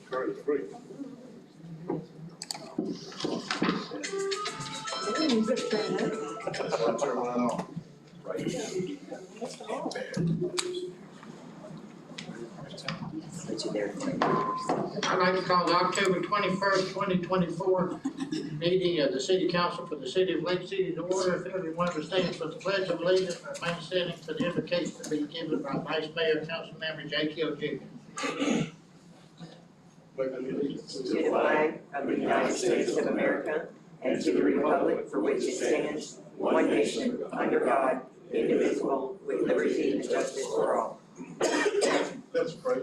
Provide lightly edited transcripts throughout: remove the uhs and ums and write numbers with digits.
Currently free. Turn mine on. Right. I'd like to call the October 21st, 2024 meeting of the City Council for the City of Lake City to order. If everyone would stand for the Pledge of Allegiance, remain standing for the invocation to be given by Vice Mayor, Councilmember J.K. Jr. To the flag of the United States of America and to the republic for which it stands, one nation, under God, indivisible, with liberty and justice for all. Let us pray.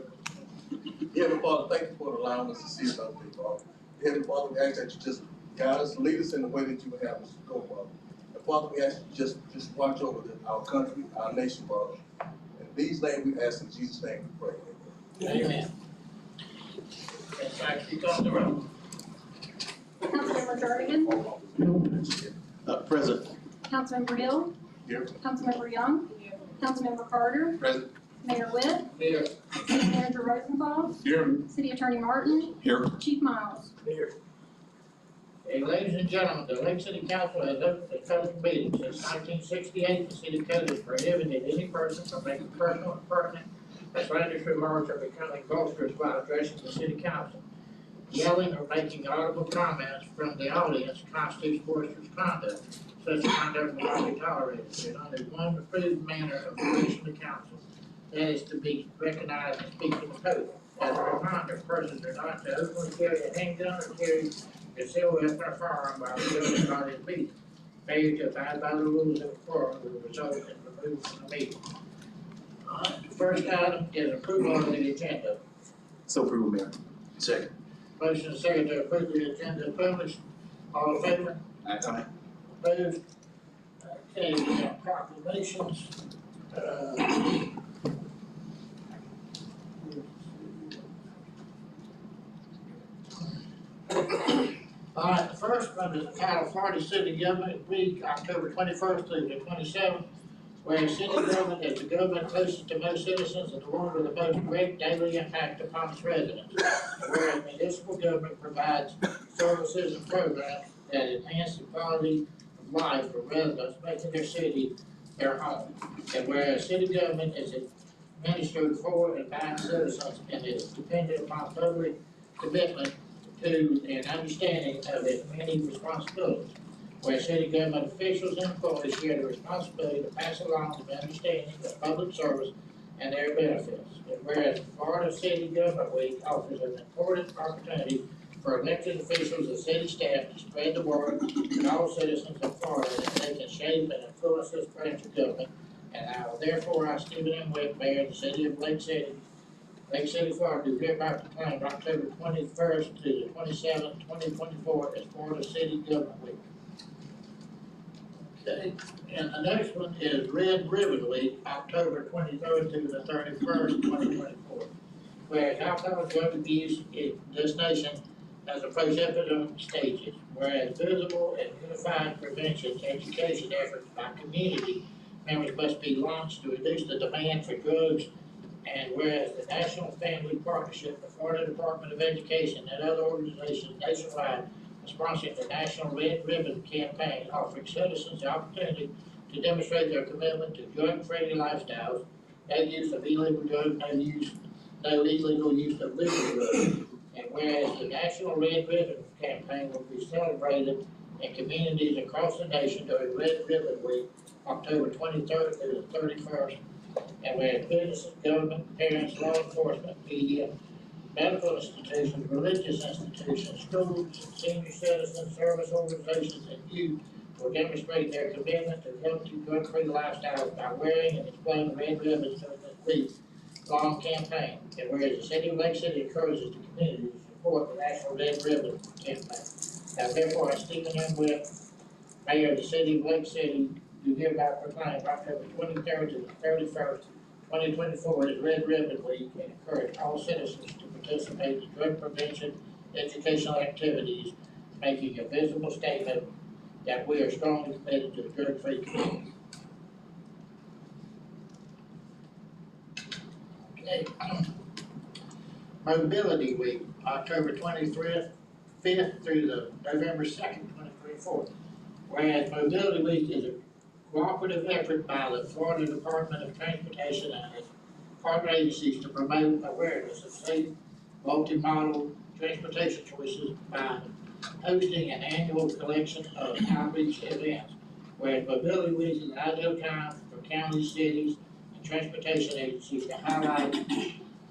Heavenly Father, thank you for allowing us to see another day, Father. Heavenly Father, we ask that you just guide us, lead us in the way that you would have us to go, Father. And Father, we ask you just watch over our country, our nation, Father. And these things we ask in Jesus' name we pray. Amen. Yes, I keep on the road. Councilmember Jernigan, Present. Councilmember Hill, Here. Councilmember Young, Councilmember Carter, Present. Mayor Witt, Here. City Manager Rosenthal, Here. City Attorney Martin, Here. Chief Miles. Here. Okay, ladies and gentlemen, the Lake City Council has opened a public meeting since 1968. The city code has prohibited any person from making personal and pertinent outlandish remarks or becoming boisterous while addressing the city council. Yelling or making audible comments from the audience constitutes boisterous conduct. Such conduct will not be tolerated. There's only one approved manner of addressing the council, that is to be recognized and speak in the code. As a reminder, persons are not to openly carry a handgun or carry a concealed weapon or firearm while the body is meeting. Failure to abide by the rules of the forum will result in removal from the meeting. The first item is approval of the agenda. So approved, Mayor. Second. Motion is second to approve the agenda published. All in favor? Aye. Opposed? Okay, we have proclamations. All right, the first one is entitled Florida City Government Week, October 21st through the 27th, where city government is the government closest to most citizens and the one with the most direct daily impact upon its residents. Whereas municipal government provides services and programs that enhance the quality of life for residents, making their city their home. And whereas city government is administered for and by citizens and is dependent upon public commitment to and understanding of its many responsibilities. Where city government officials and employees share the responsibility to pass along the understanding of public service and their benefits. And whereas Florida City Government Week offers an important opportunity for elected officials and city staff to spread the word to all citizens of Florida that they can shape and influence this branch of government. And I will therefore ask Stephen M. Witt, Mayor of the City of Lake City, Florida, to hereby proclaim October 21st to the 27th, 2024 as Florida City Government Week. Okay, and the next one is Red Ribbon Week, October 23rd to the 31st, 2024. Whereas alcohol drug abuse in this nation has approached epidemic stages, whereas visible and unified prevention education efforts by community members must be launched to reduce the demand for drugs. And whereas the National Family Partnership, the Florida Department of Education, and other organizations nationwide are sponsoring the National Red Ribbon Campaign, offering citizens the opportunity to demonstrate their commitment to drug-free lifestyles, no use of illegal drugs, no illegal use of legal drugs. And whereas the National Red Ribbon Campaign will be celebrated in communities across the nation during Red Ribbon Week, October 23rd through the 31st. And whereas businesses, government, parents, law enforcement, media, medical institutions, religious institutions, schools, senior citizens, service organizations, and youth will demonstrate their commitment to healthy, drug-free lifestyles by wearing and displaying red ribbons during this week-long campaign. And whereas the City of Lake City encourages the community to support the National Red Ribbon Campaign. Now therefore, I, Stephen M. Witt, Mayor of the City of Lake City, do hereby proclaim October 23rd to the 31st, 2024 as Red Ribbon Week and encourage all citizens to participate in drug prevention, educational activities, making a visible statement that we are strongly committed to the drug-free community. Okay. Mobility Week, October 25th through the November 2nd, 2024. Whereas Mobility Week is a cooperative effort by the Florida Department of Transportation and its partner agencies to promote awareness of safe, multimodal transportation choices by hosting an annual collection of outreach events. Whereas Mobility Week is an ideal time for counties, cities, and transportation agencies to highlight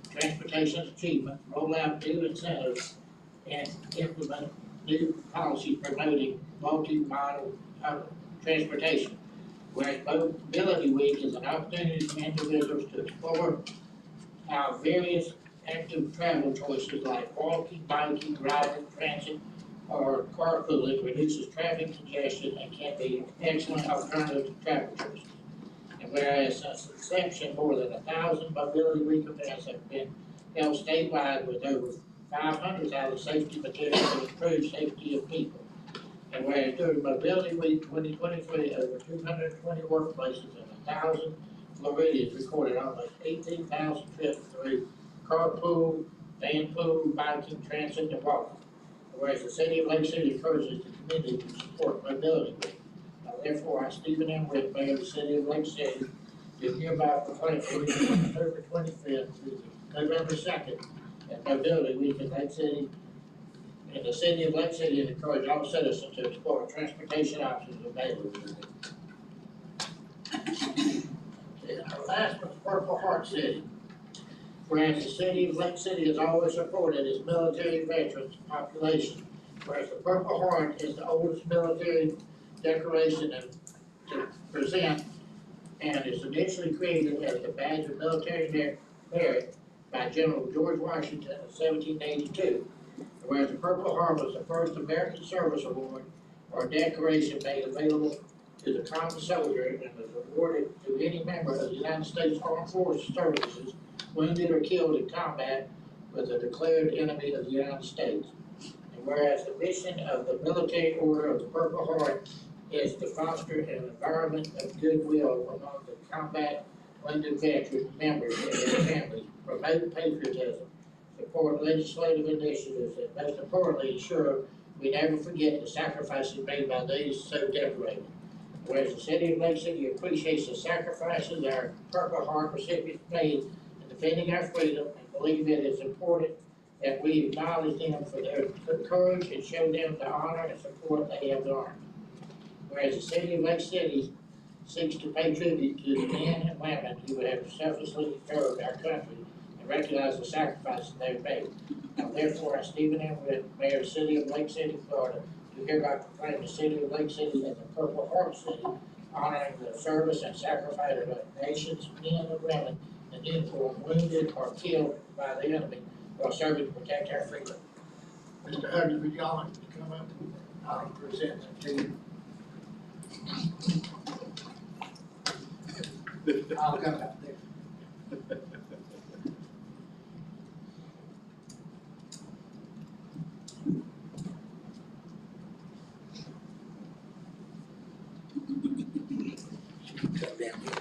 transportation achievements, roll out new incentives, and implement new policies promoting multimodal transportation. Whereas Mobility Week is an opportunity for individuals to explore how various active travel choices like walking, biking, riding, transit, or carpooling reduces traffic congestion and can be excellent alternative to travel choices. And whereas since inception, more than 1,000 Mobility Week events have been held statewide with over 500,000 safety materials to improve safety of people. And whereas during Mobility Week 2023, over 220 workplaces and 1,000 Floridians recorded almost 18,000 trips through carpool, van pool, biking, transit, and walking. And whereas the city of Lake City encourages the community to support Mobility Week. Now therefore, I, Stephen M. Witt, Mayor of the City of Lake City, do hereby proclaim the week of October 25th through November 2nd and Mobility Week in Lake City, in the city of Lake City, and encourage all citizens to explore transportation options available to them. Okay, our last one's Purple Heart City. Whereas the city of Lake City has always supported its military veterans population, whereas the Purple Heart is the oldest military decoration to present and is initially created as a badge of military merit by General George Washington in 1782. Whereas the Purple Heart was the first American Service Award or decoration made available to the common soldier and was awarded to any member of the United States Armed Forces Services wounded or killed in combat with a declared enemy of the United States. And whereas the mission of the Military Order of the Purple Heart is to foster an environment of goodwill among the combat wounded veteran members and their families, promote patriotism, support legislative initiatives, and most importantly, ensure we never forget the sacrifices made by these so decorated. Whereas the city of Lake City appreciates the sacrifices our Purple Heart recipients made in defending our freedom and believe it is important that we acknowledge them for their courage and show them the honor and support they have earned. Whereas the city of Lake City seeks to pay tribute to the men and women who have selflessly served our country and recognize the sacrifices they've made. Now therefore, I, Stephen M. Witt, Mayor of the City of Lake City, Florida, do hereby proclaim the city of Lake City as a Purple Heart City, honoring the service and sacrifice of our nation's men and women in uniform wounded or killed by the enemy while serving to protect our freedom. Mr. Huggins, would y'all like to come up? I'll present it to you. I'll come up there. Come down here.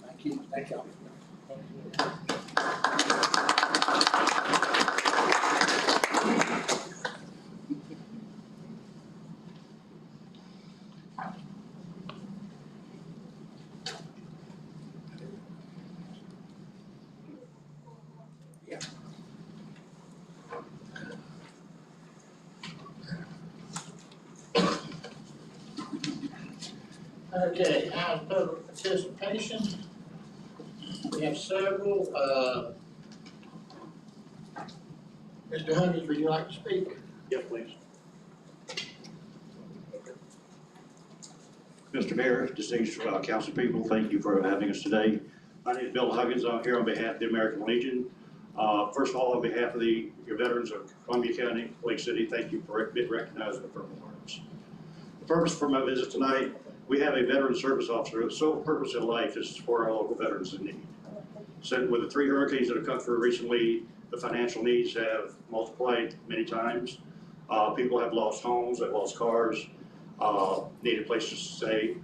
Thank you. Thank y'all. Yeah. Okay, now public participation. We have several, Mr. Huggins, would you like to speak? Yes, please. Mr. Mayor, distinguished council people, thank you for having us today. My name is Bill Huggins. I'm here on behalf of the American Legion. First of all, on behalf of your veterans of Columbia County, Lake City, thank you for recognizing the Purple Hearts. The purpose for my visit tonight We have a veteran service officer whose sole purpose in life is to support our local veterans in need. So with the 3 hurricanes that have come through recently, the financial needs have multiplied many times. People have lost homes, they've lost cars, needed places to stay.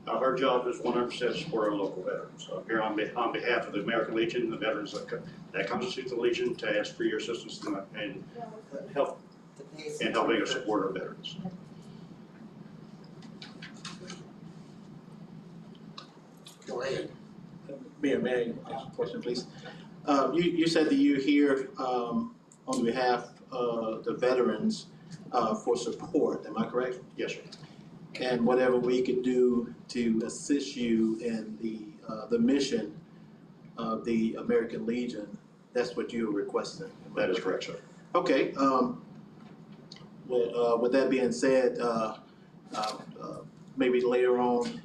Her job is 100% to support our local veterans. I'm here on behalf of the American Legion and the veterans that constitute the Legion to ask for your assistance and help in helping us support our veterans. Go ahead. Mayor, may I ask a question, please? You said that you're here on behalf of the veterans for support, am I correct? Yes, sir. And whatever we could do to assist you in the mission of the American Legion, that's what you're requesting? That is correct, sir. Okay, with that being said, maybe later on,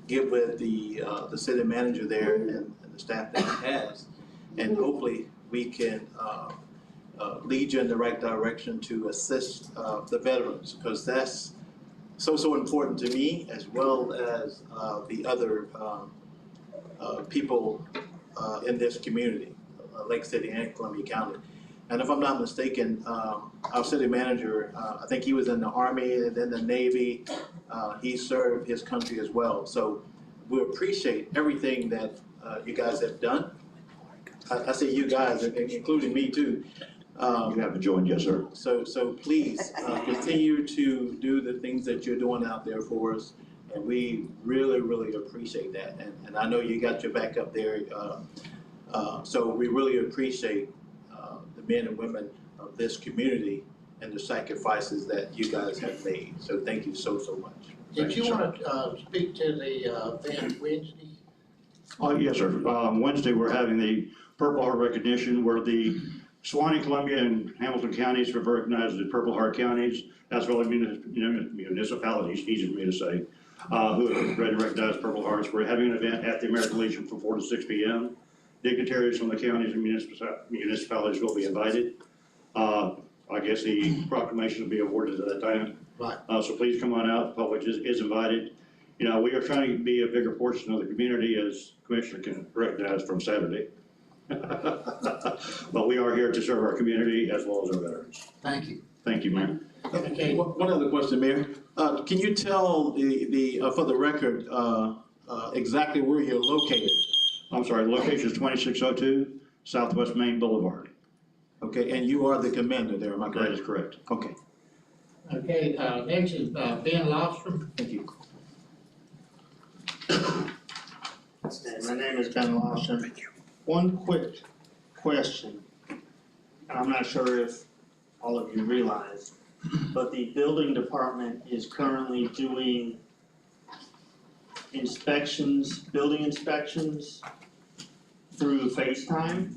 get with the city manager there and the staff that he has, and hopefully we can lead you in the right direction to assist the veterans, because that's so important to me as well as the other people in this community, Lake City and Columbia County. And if I'm not mistaken, our city manager, I think he was in the Army and then the Navy. He served his country as well. So we appreciate everything that you guys have done. I say you guys, including me too. You have joined, yes, sir. So please continue to do the things that you're doing out there for us. And we really, really appreciate that. And I know you got your back up there. So we really appreciate the men and women of this community and the sacrifices that you guys have made. So thank you so much. Did you want to speak to the event Wednesday? Oh, yes, sir. Wednesday, we're having the Purple Heart recognition where the Suwannee, Columbia, and Hamilton counties were recognized as Purple Heart counties, as well as municipalities, easy for me to say, who have already recognized Purple Hearts. We're having an event at the American Legion from 4 to 6 p.m. Dignitaries from the counties and municipalities will be invited. I guess the proclamation will be awarded at that time. Right. So please come on out. The public is invited. You know, we are trying to be a bigger portion of the community, as Commissioner can recognize from Saturday. But we are here to serve our community as well as our veterans. Thank you. Thank you, Mayor. Okay. One other question, Mayor. Can you tell for the record, exactly where you're located? I'm sorry, the location is 2602 Southwest Main Boulevard. Okay, and you are the commander there, am I That correct? is correct. Okay, Okay, next is Ben Lofstrom. thank you. My name is Ben Lawson. One quick question, and I'm not sure if all of you realize, but the building department is currently doing inspections, building inspections through FaceTime.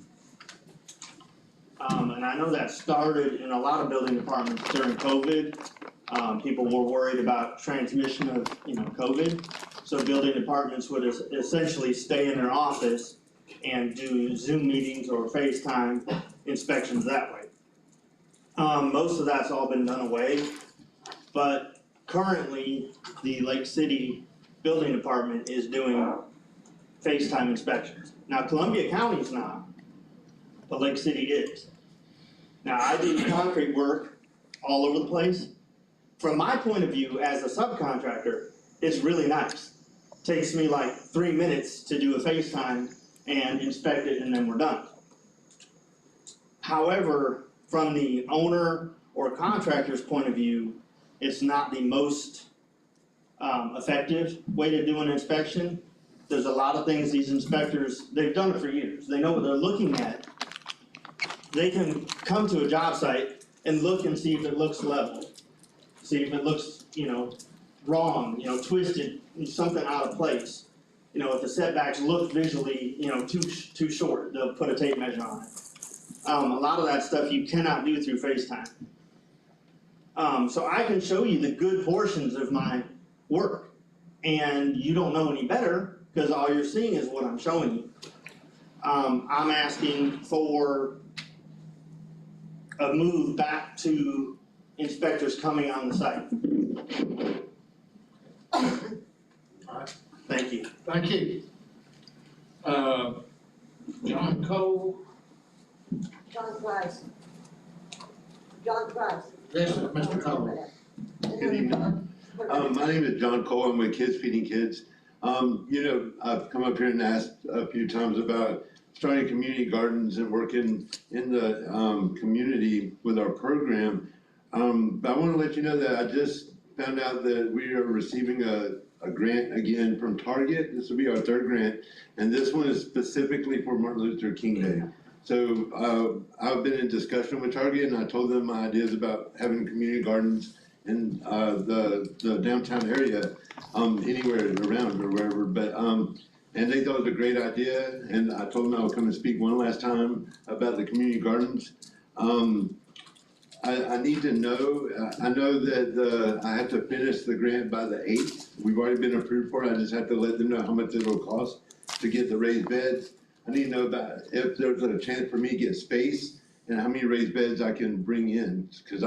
And I know that started in a lot of building departments during COVID. People were worried about transmission of, COVID. So building departments would essentially stay in their office and do Zoom meetings or FaceTime inspections that way. Most of that's all been done away, but currently the Lake City Building Department is doing FaceTime inspections. Now Columbia County's not, but Lake City is. Now I do concrete work all over the place. From my point of view as a subcontractor, it's really nice. Takes me like 3 minutes to do a FaceTime and inspect it and then we're done. However, from the owner or contractor's point of view, it's not the most effective way to do an inspection. There's a lot of things these inspectors, they've done it for years. They know what they're looking at. They can come to a job site and look and see if it looks level. See if it looks, wrong, twisted, something out of place. If the setbacks look visually, too short, they'll put a tape measure on it. A lot of that stuff you cannot do through FaceTime. So I can show you the good portions of my work, and you don't know any better because all you're seeing is what I'm showing you. I'm asking for a move back to inspectors coming on the site. Thank you. Thank you. John Cole, John Price. John Price. this is Mr. Cole. Good evening. My name is John Cole. I'm with Kids Feeding Kids. I've come up here and asked a few times about starting community gardens and working in the community with our program. But I want to let you know that I just found out that we are receiving a grant again from Target. This will be our third grant, and this one is specifically for Martin Luther King Day. So I've been in discussion with Target, and I told them my ideas about having community gardens in the downtown area, anywhere around or wherever. But and they thought it was a great idea, and I told them I would come and speak one last time about the community gardens. I need to know, I know that I have to finish the grant by the 8th. We've already been approved for it. I just have to let them know how much it'll cost to get the raised beds. I need to know about if there's a chance for me to get space and how many raised beds I can bring in. Cause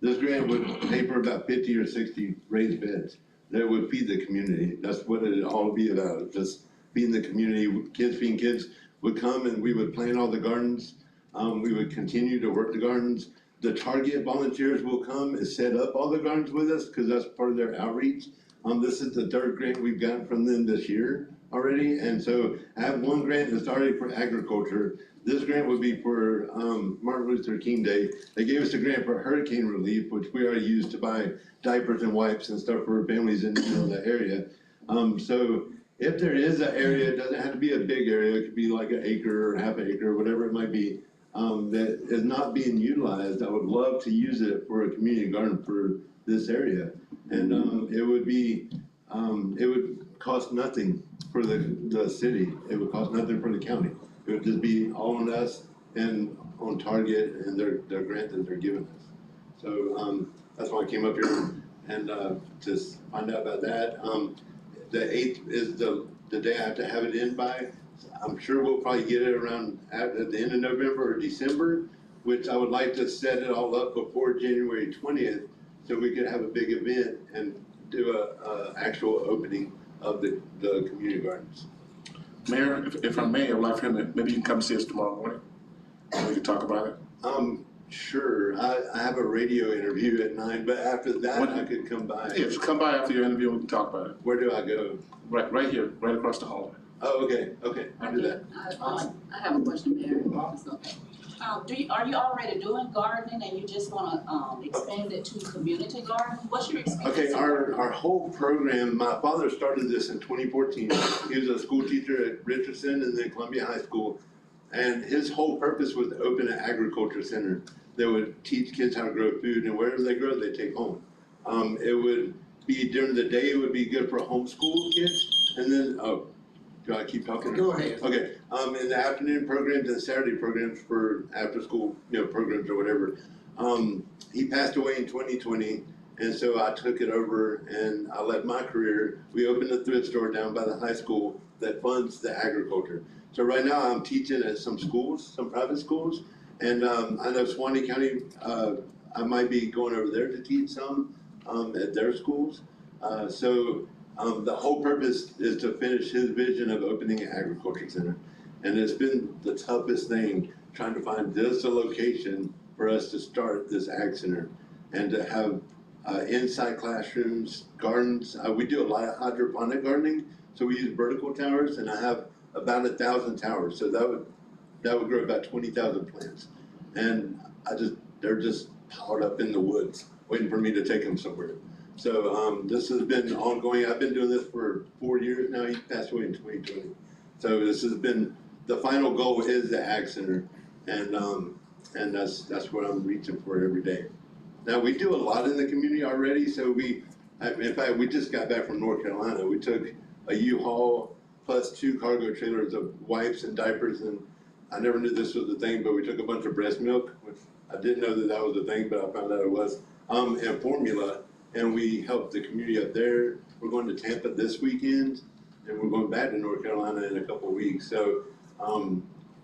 this grant would pay for about 50 or 60 raised beds that would feed the community. That's what it'd all be about, just feeding the community. Kids Feeding Kids would come and we would plant all the gardens. We would continue to work the gardens. The Target volunteers will come and set up all the gardens with us because that's part of their outreach. This is the third grant we've gotten from them this year already. And so I have one grant that's already for agriculture. This grant would be for Martin Luther King Day. They gave us a grant for hurricane relief, which we already used to buy diapers and wipes and stuff for families in the area. So if there is an area, it doesn't have to be a big area. It could be like an acre or half an acre, whatever it might be. That is not being utilized. I would love to use it for a community garden for this area. And it would cost nothing for the city. It would cost nothing for the county. It would just be all on us and on Target and their grant that they're giving us. So that's why I came up here and to find out about that. The 8th is the day I have to have it in by. I'm sure we'll probably get it around at the end of November or December, which I would like to set it all up before January 20th so we could have a big event and do a actual opening of the community gardens. Mayor, if I may, I'd like for him to, maybe you can come see us tomorrow morning and we can talk about it. Sure. I have a radio interview at 9, but after that I could come by. Yes, come by after your interview and we can talk about it. Where do I go? Right here, right across the hall. Oh, okay, I'll do that. I have a question, Mayor. Are you already doing gardening and you just wanna, expand it to community garden? What's your experience? Okay, our whole program, my father started this in 2014. He was a school teacher at Richardson and then Columbia High School. And his whole purpose was to open an agriculture center that would teach kids how to grow food, and wherever they grow, they take home. It would be during the day, it would be good for homeschool kids, and then, do I keep talking? Go ahead. Okay, in the afternoon programs and Saturday programs for after school, programs or whatever. He passed away in 2020, and so I took it over and I led my career. We opened a thrift store down by the high school that funds the agriculture. So right now I'm teaching at some schools, some private schools, and I know Suwannee County, I might be going over there to teach some at their schools. The whole purpose is to finish his vision of opening an agriculture center. And it's been the toughest thing trying to find just a location for us to start this ag center and to have inside classrooms, gardens. We do a lot of hydroponic gardening, so we use vertical towers, and I have about 1,000 towers. So that would grow about 20,000 plants. And they're just piled up in the woods, waiting for me to take them somewhere. So this has been ongoing. I've been doing this for 4 years now. He passed away in 2020. So this has been, the final goal is the ag center, and that's what I'm reaching for every day. Now we do a lot in the community already. So in fact, we just got back from North Carolina. We took a U-Haul plus 2 cargo trailers of wipes and diapers, and I never knew this was a thing, but we took a bunch of breast milk, which I didn't know that was a thing, but I found out it was, and formula. And we helped the community up there. We're going to Tampa this weekend, and we're going back to North Carolina in a couple of weeks. So,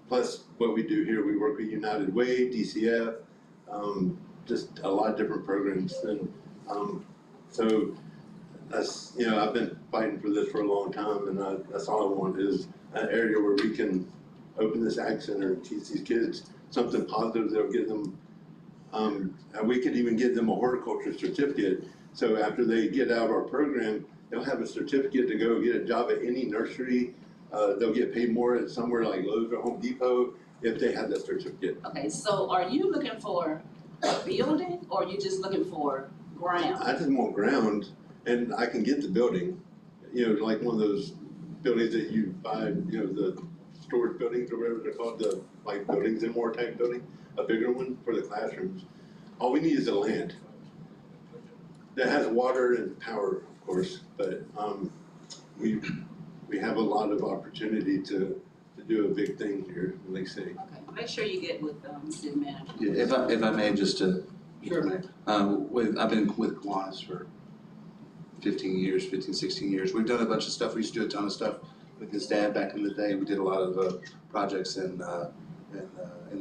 plus what we do here, we work with United Way, DCF, just a lot of different programs. And so that's, you know, I've been fighting for this for a long time, and that's all I want is an area where we can open this ag center and teach these kids something positive that'll get them, and we could even give them a horticulture certificate. So after they get out of our program, they'll have a certificate to go get a job at any nursery. They'll get paid more at somewhere like Lowe's or Home Depot if they have that certificate. Okay, so are you looking for a building or are you just looking for ground? I just want ground, and I can get the building, you know, like one of those buildings that you buy, you know, the storage buildings or whatever they're called, the like buildings and more type building, a bigger one for the classrooms. All we need is the land. That has water and power, of course, but we have a lot of opportunity to do a big thing here in Lake City. Okay, make sure you get with, city manager. Yeah, if I may, just to, Sure. I've been with Kiwanis for 15, 16 years. We've done a bunch of stuff. We used to do a ton of stuff with his dad back in the day. We did a lot of projects in the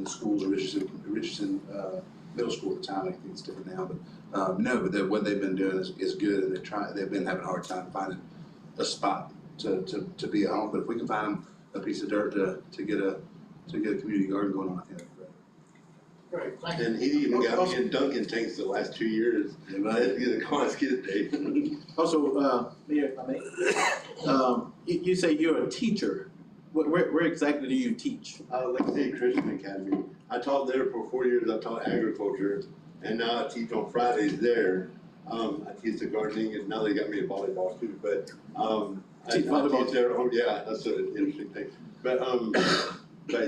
schools, Richardson Middle School at the time. I think it's different now, but what they've been doing is good, and they've been having a hard time finding a spot to be at home. But if we can find them a piece of dirt to get a community garden going on, I think that'd be great. Great, thank you. And he even got me in Dunkin' tanks the last 2 years. Yeah, right. I had to get a Kiwanis kid day. Also, Mayor, if I may, you say you're a teacher. Where exactly do you teach? Lake City Christian Academy. I taught there for 4 years. I taught agriculture, and now I teach on Fridays there. I teach the gardening, and now they got me a volleyball too. But I teach there. Oh, yeah, that's an interesting thing. But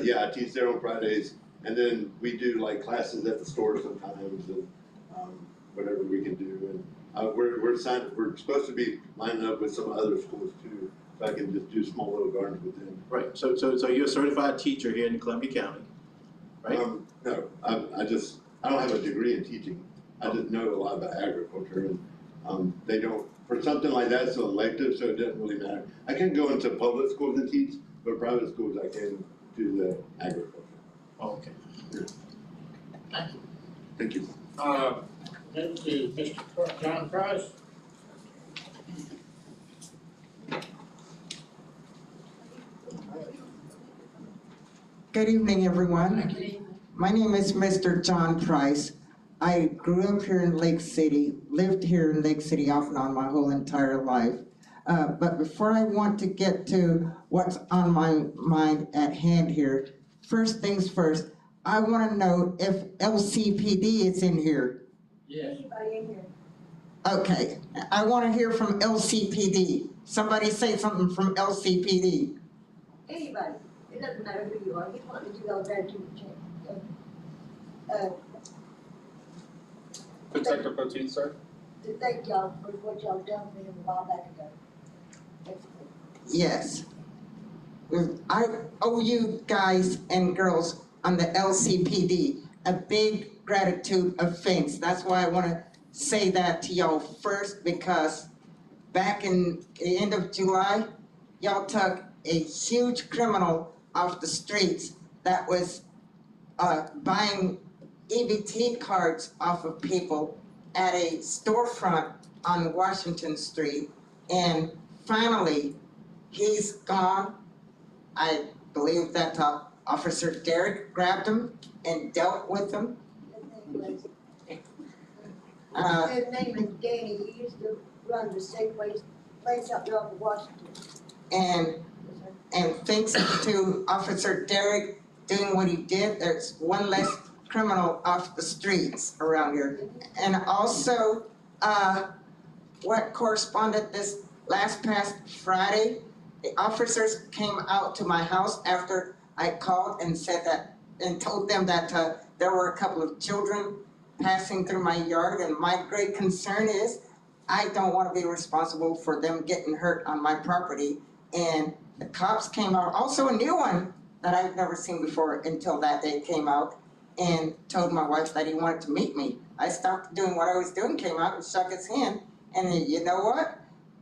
yeah, I teach there on Fridays, and then we do like classes at the store sometimes, and whatever we can do. And we're supposed to be lining up with some other schools too, so I can just do small little gardens with them. Right. So you're a certified teacher here in Columbia County, right? No, I don't have a degree in teaching. I just know a lot about agriculture, and they don't, for something like that, it's an elective, so it doesn't really matter. I can go into public schools and teach, but private schools I can do the agriculture. Oh, okay. Thank you. Thank you. Next is Mr. John Price. Good evening, everyone. My name is Mr. John Price. I grew up here in Lake City, lived here in Lake City off and on my whole entire life. But before I want to get to what's on my mind at hand here, first things first, I want to know if LCPD is in here. Yes. Anybody in here? Okay, I want to hear from LCPD. Somebody say something from LCPD. Anybody. It doesn't matter who you are. Just want to do all gratitude check. Detective Poteet, sir? To thank y'all for what y'all done for him a while back ago. Basically. Yes. I owe you guys and girls on the LCPD a big gratitude of thanks. That's why I want to say that to y'all first, because back in the end of July, y'all took a huge criminal off the streets that was buying EBT cards off of people at a storefront on Washington Street. And finally, he's gone. I believe that Officer Derek grabbed him and dealt with him. His name is Danny. He used to run the Safeway place up there on Washington. And thanks to Officer Derek doing what he did, there's one less criminal off the streets around here. And also, what corresponded this past Friday, the officers came out to my house after I called and said that, and told them that there were a couple of children passing through my yard, and my great concern is I don't want to be responsible for them getting hurt on my property. And the cops came out, also a new one that I've never seen before until that day, came out and told my wife that he wanted to meet me. I stopped doing what I was doing, came out and shook his hand, and you know what?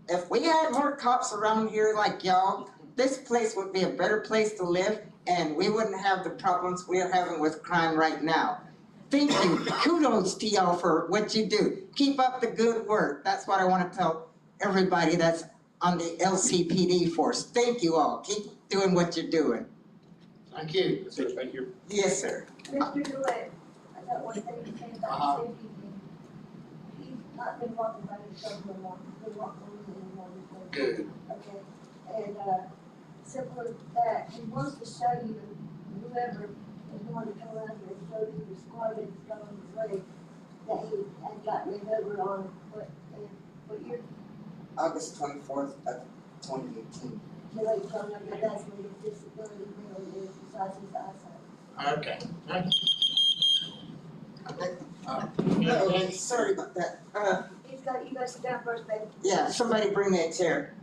If we had more cops around here like y'all, this place would be a better place to live, and we wouldn't have the problems we're having with crime right now. Thank you. Kudos to y'all for what you do. Keep up the good work. That's what I want to tell everybody that's on the LCPD force. Thank you all. Keep doing what you're doing. Thank you. Thank you. Yes, sir. Mr. DeWitt, I got one thing to say about the safety thing. He's not been walking by himself no more, he's been walking with me anymore. Good. Okay, and, simple as that, he wants to show you, whoever is going to come around here and show you the squad that's got on his leg, that he had got rid over on, what year, August 24th of 2018. so they told him that that's when his disability really is, besides his eyesight. Okay, thank you. Oh, sorry about that. He's got, you guys sit down first, baby. Yeah, somebody bring me a chair.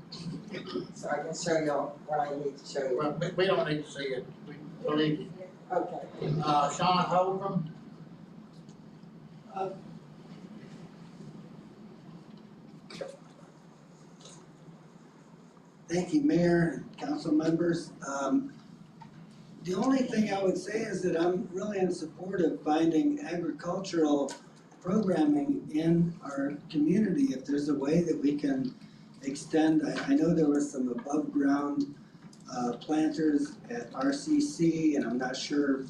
So I can show y'all what I need to show you. Well, we don't need to see it, we believe you. Okay. Sean Holcomb, Thank you, Mayor and council members. The only thing I would say is that I'm really in support of finding agricultural programming in our community. If there's a way that we can extend, I know there were some above ground planters at RCC, and I'm not sure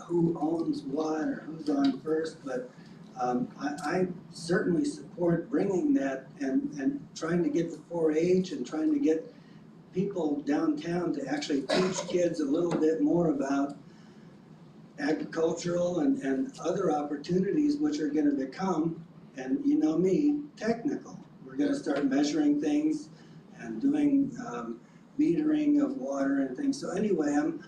who owns what or who's on first, but I certainly support bringing that and trying to get the 4-H and trying to get people downtown to actually teach kids a little bit more about agricultural and other opportunities which are gonna become, and you know me, technical. We're gonna start measuring things and doing metering of water and things. So anyway, I'm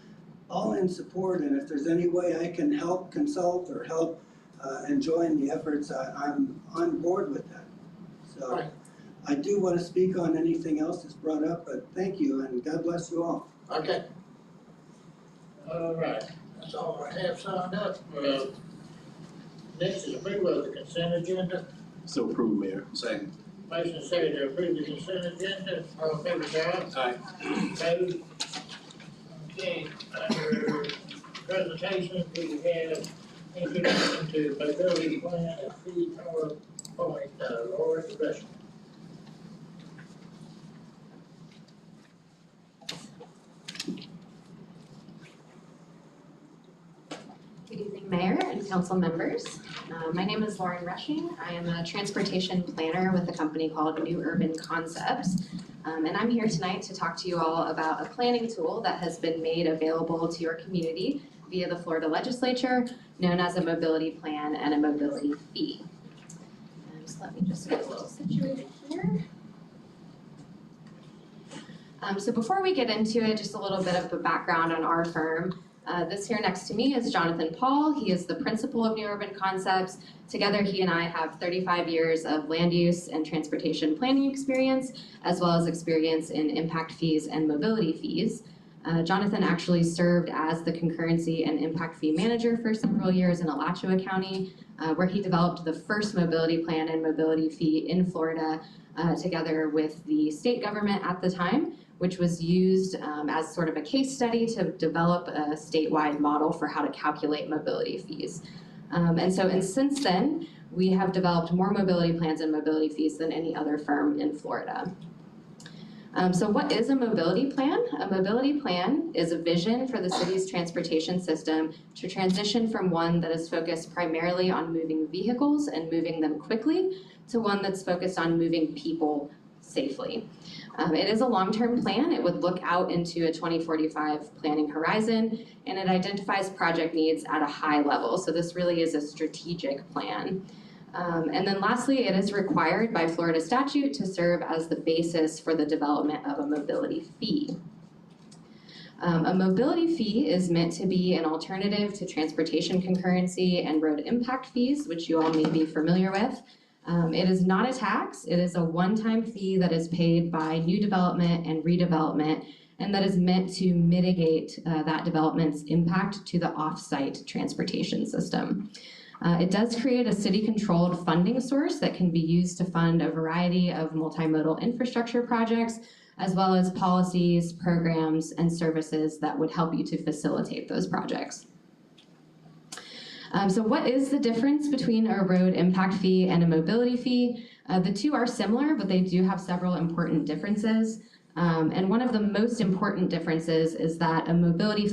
all in support, and if there's any way I can help consult or help and join the efforts, I'm on board with that. So Right. I do want to speak on anything else that's brought up, but thank you and God bless you all. okay. All right, that's all I have signed up. Next is approval of the consent agenda. So approved, Mayor. Second. Motion second to approve the consent agenda, all in favor, say aye. Opposed? Okay, under presentation, we have introduction to mobility plan at Feed Tower Point, Laura Gresham. Good evening, Mayor and council members. My name is Lauren Rushing. I am a transportation planner with a company called New Urban Concepts. And I'm here tonight to talk to you all about a planning tool that has been made available to your community via the Florida legislature, known as a mobility plan and a mobility fee. So let me just get a little situated here. So before we get into it, just a little bit of a background on our firm. This here next to me is Jonathan Paul. He is the principal of New Urban Concepts. Together, he and I have 35 years of land use and transportation planning experience, as well as experience in impact fees and mobility fees. Jonathan actually served as the concurrency and impact fee manager for several years in Alachua County, where he developed the first mobility plan and mobility fee in Florida, together with the state government at the time, which was used as sort of a case study to develop a statewide model for how to calculate mobility fees. And since then, we have developed more mobility plans and mobility fees than any other firm in Florida. So what is a mobility plan? A mobility plan is a vision for the city's transportation system to transition from one that is focused primarily on moving vehicles and moving them quickly to one that's focused on moving people safely. It is a long-term plan. It would look out into a 2045 planning horizon, and it identifies project needs at a high level. So this really is a strategic plan. And then lastly, it is required by Florida statute to serve as the basis for the development of a mobility fee. A mobility fee is meant to be an alternative to transportation concurrency and road impact fees, which you all may be familiar with. It is not a tax. It is a one-time fee that is paid by new development and redevelopment, and that is meant to mitigate that development's impact to the off-site transportation system. It does create a city-controlled funding source that can be used to fund a variety of multimodal infrastructure projects, as well as policies, programs, and services that would help you to facilitate those projects. So what is the difference between a road impact fee and a mobility fee? The two are similar, but they do have several important differences. And one of the most important differences is that a mobility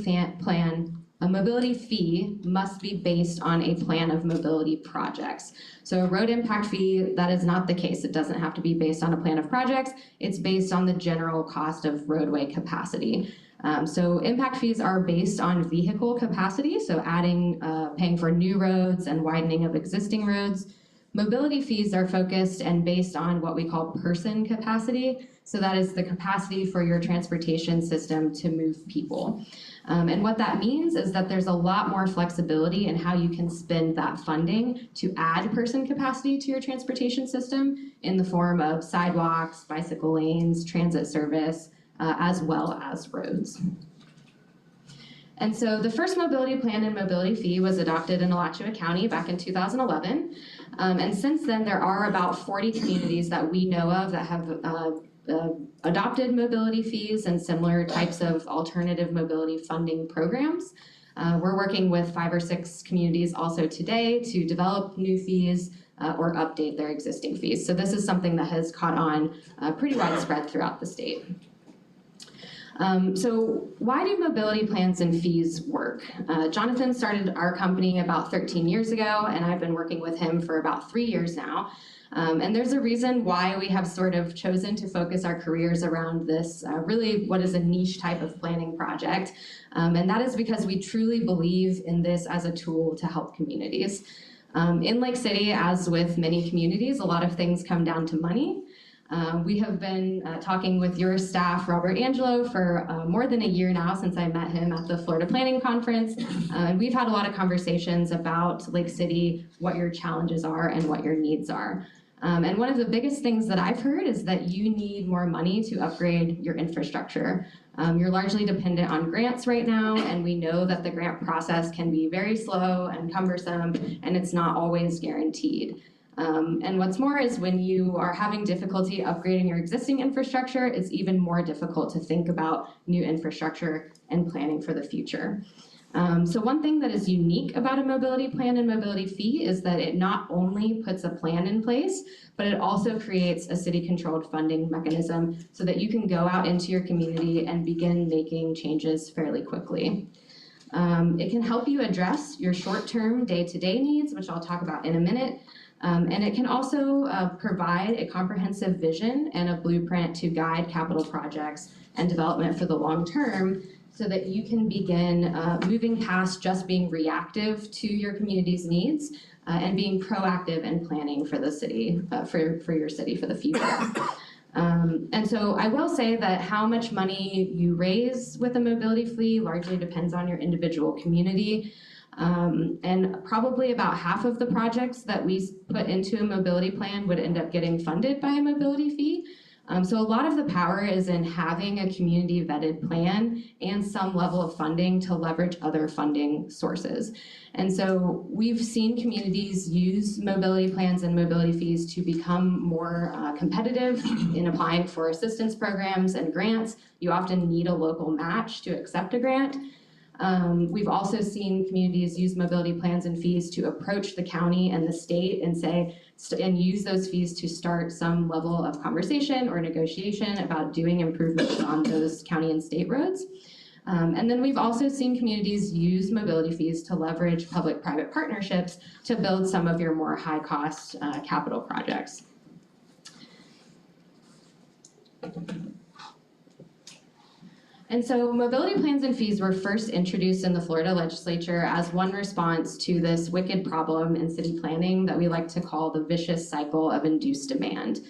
fee must be based on a plan of mobility projects. So a road impact fee, that is not the case. It doesn't have to be based on a plan of projects. It's based on the general cost of roadway capacity. So impact fees are based on vehicle capacity, so paying for new roads and widening of existing roads. Mobility fees are focused and based on what we call person capacity. So that is the capacity for your transportation system to move people. And what that means is that there's a lot more flexibility in how you can spend that funding to add person capacity to your transportation system in the form of sidewalks, bicycle lanes, transit service, as well as roads. And so the first mobility plan and mobility fee was adopted in Alachua County back in 2011. And since then, there are about 40 communities that we know of that have adopted mobility fees and similar types of alternative mobility funding programs. We're working with 5 or 6 communities also today to develop new fees or update their existing fees. So this is something that has caught on pretty widespread throughout the state. So why do mobility plans and fees work? Jonathan started our company about 13 years ago, and I've been working with him for about 3 years now. And there's a reason why we have sort of chosen to focus our careers around this, really what is a niche type of planning project. And that is because we truly believe in this as a tool to help communities. In Lake City, as with many communities, a lot of things come down to money. We have been talking with your staff, Robert Angelo, for more than a year now since I met him at the Florida Planning Conference. And we've had a lot of conversations about Lake City, what your challenges are and what your needs are. And one of the biggest things that I've heard is that you need more money to upgrade your infrastructure. You're largely dependent on grants right now, and we know that the grant process can be very slow and cumbersome, and it's not always guaranteed. And what's more is when you are having difficulty upgrading your existing infrastructure, it's even more difficult to think about new infrastructure and planning for the future. So one thing that is unique about a mobility plan and mobility fee is that it not only puts a plan in place, but it also creates a city-controlled funding mechanism so that you can go out into your community and begin making changes fairly quickly. It can help you address your short-term, day-to-day needs, which I'll talk about in a minute. And it can also provide a comprehensive vision and a blueprint to guide capital projects and development for the long term so that you can begin moving past just being reactive to your community's needs and being proactive in planning for the city, for your city for the future. And so I will say that how much money you raise with a mobility fee largely depends on your individual community. And probably about half of the projects that we put into a mobility plan would end up getting funded by a mobility fee. So a lot of the power is in having a community vetted plan and some level of funding to leverage other funding sources. And so we've seen communities use mobility plans and mobility fees to become more competitive in applying for assistance programs and grants. You often need a local match to accept a grant. We've also seen communities use mobility plans and fees to approach the county and the state and and use those fees to start some level of conversation or negotiation about doing improvements on those county and state roads. And then we've also seen communities use mobility fees to leverage public-private partnerships to build some of your more high-cost capital projects. And so mobility plans and fees were first introduced in the Florida legislature as one response to this wicked problem in city planning that we like to call the vicious cycle of induced demand.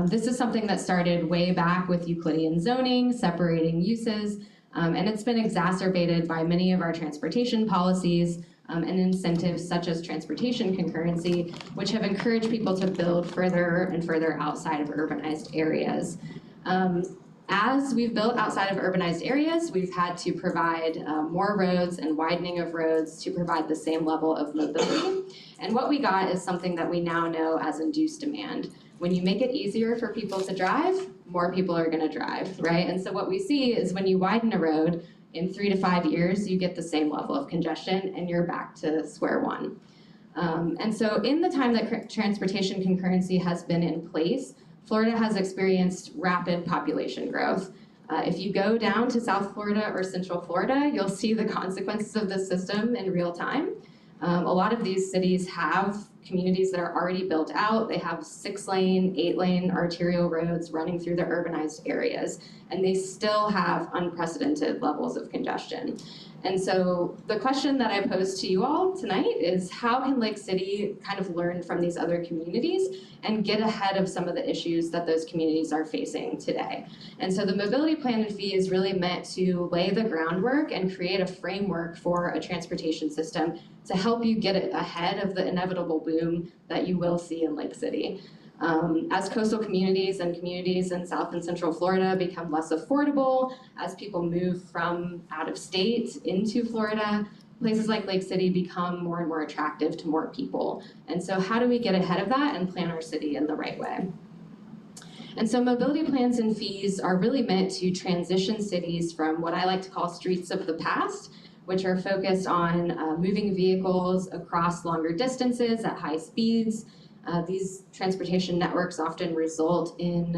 This is something that started way back with Euclidean zoning, separating uses, and it's been exacerbated by many of our transportation policies and incentives such as transportation concurrency, which have encouraged people to build further and further outside of urbanized areas. As we've built outside of urbanized areas, we've had to provide more roads and widening of roads to provide the same level of mobility. And what we got is something that we now know as induced demand. When you make it easier for people to drive, more people are gonna drive, right? And so what we see is when you widen a road, in 3 to 5 years, you get the same level of congestion and you're back to square one. And so in the time that transportation concurrency has been in place, Florida has experienced rapid population growth. If you go down to South Florida or Central Florida, you'll see the consequences of the system in real time. A lot of these cities have communities that are already built out. They have 6-lane, 8-lane arterial roads running through the urbanized areas, and they still have unprecedented levels of congestion. And so the question that I pose to you all tonight is, how can Lake City kind of learn from these other communities and get ahead of some of the issues that those communities are facing today? And so the mobility plan and fee is really meant to lay the groundwork and create a framework for a transportation system to help you get ahead of the inevitable boom that you will see in Lake City. As coastal communities and communities in South and Central Florida become less affordable, as people move from out of state into Florida, places like Lake City become more and more attractive to more people. And so how do we get ahead of that and plan our city in the right way? And so mobility plans and fees are really meant to transition cities from what I like to call streets of the past, which are focused on moving vehicles across longer distances at high speeds. These transportation networks often result in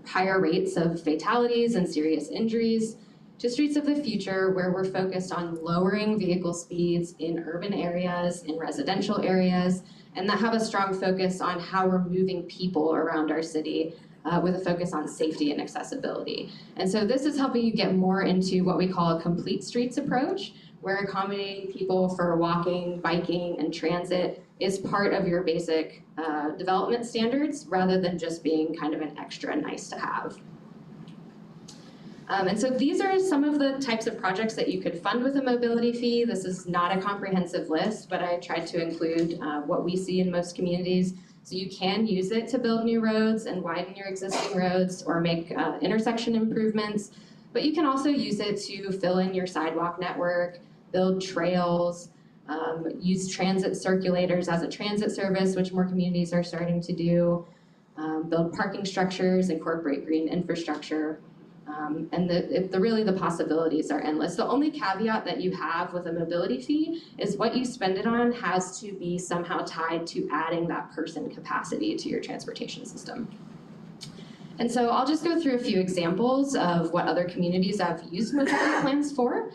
higher rates of fatalities and serious injuries, to streets of the future where we're focused on lowering vehicle speeds in urban areas, in residential areas, and that have a strong focus on how we're moving people around our city with a focus on safety and accessibility. And so this is helping you get more into what we call a complete streets approach, where accommodating people for walking, biking, and transit is part of your basic development standards rather than just being kind of an extra nice to have. And so these are some of the types of projects that you could fund with a mobility fee. This is not a comprehensive list, but I tried to include what we see in most communities. So you can use it to build new roads and widen your existing roads or make intersection improvements, but you can also use it to fill in your sidewalk network, build trails, use transit circulators as a transit service, which more communities are starting to do, build parking structures, incorporate green infrastructure, and really the possibilities are endless. The only caveat that you have with a mobility fee is what you spend it on has to be somehow tied to adding that person capacity to your transportation system. And so I'll just go through a few examples of what other communities have used mobility plans for.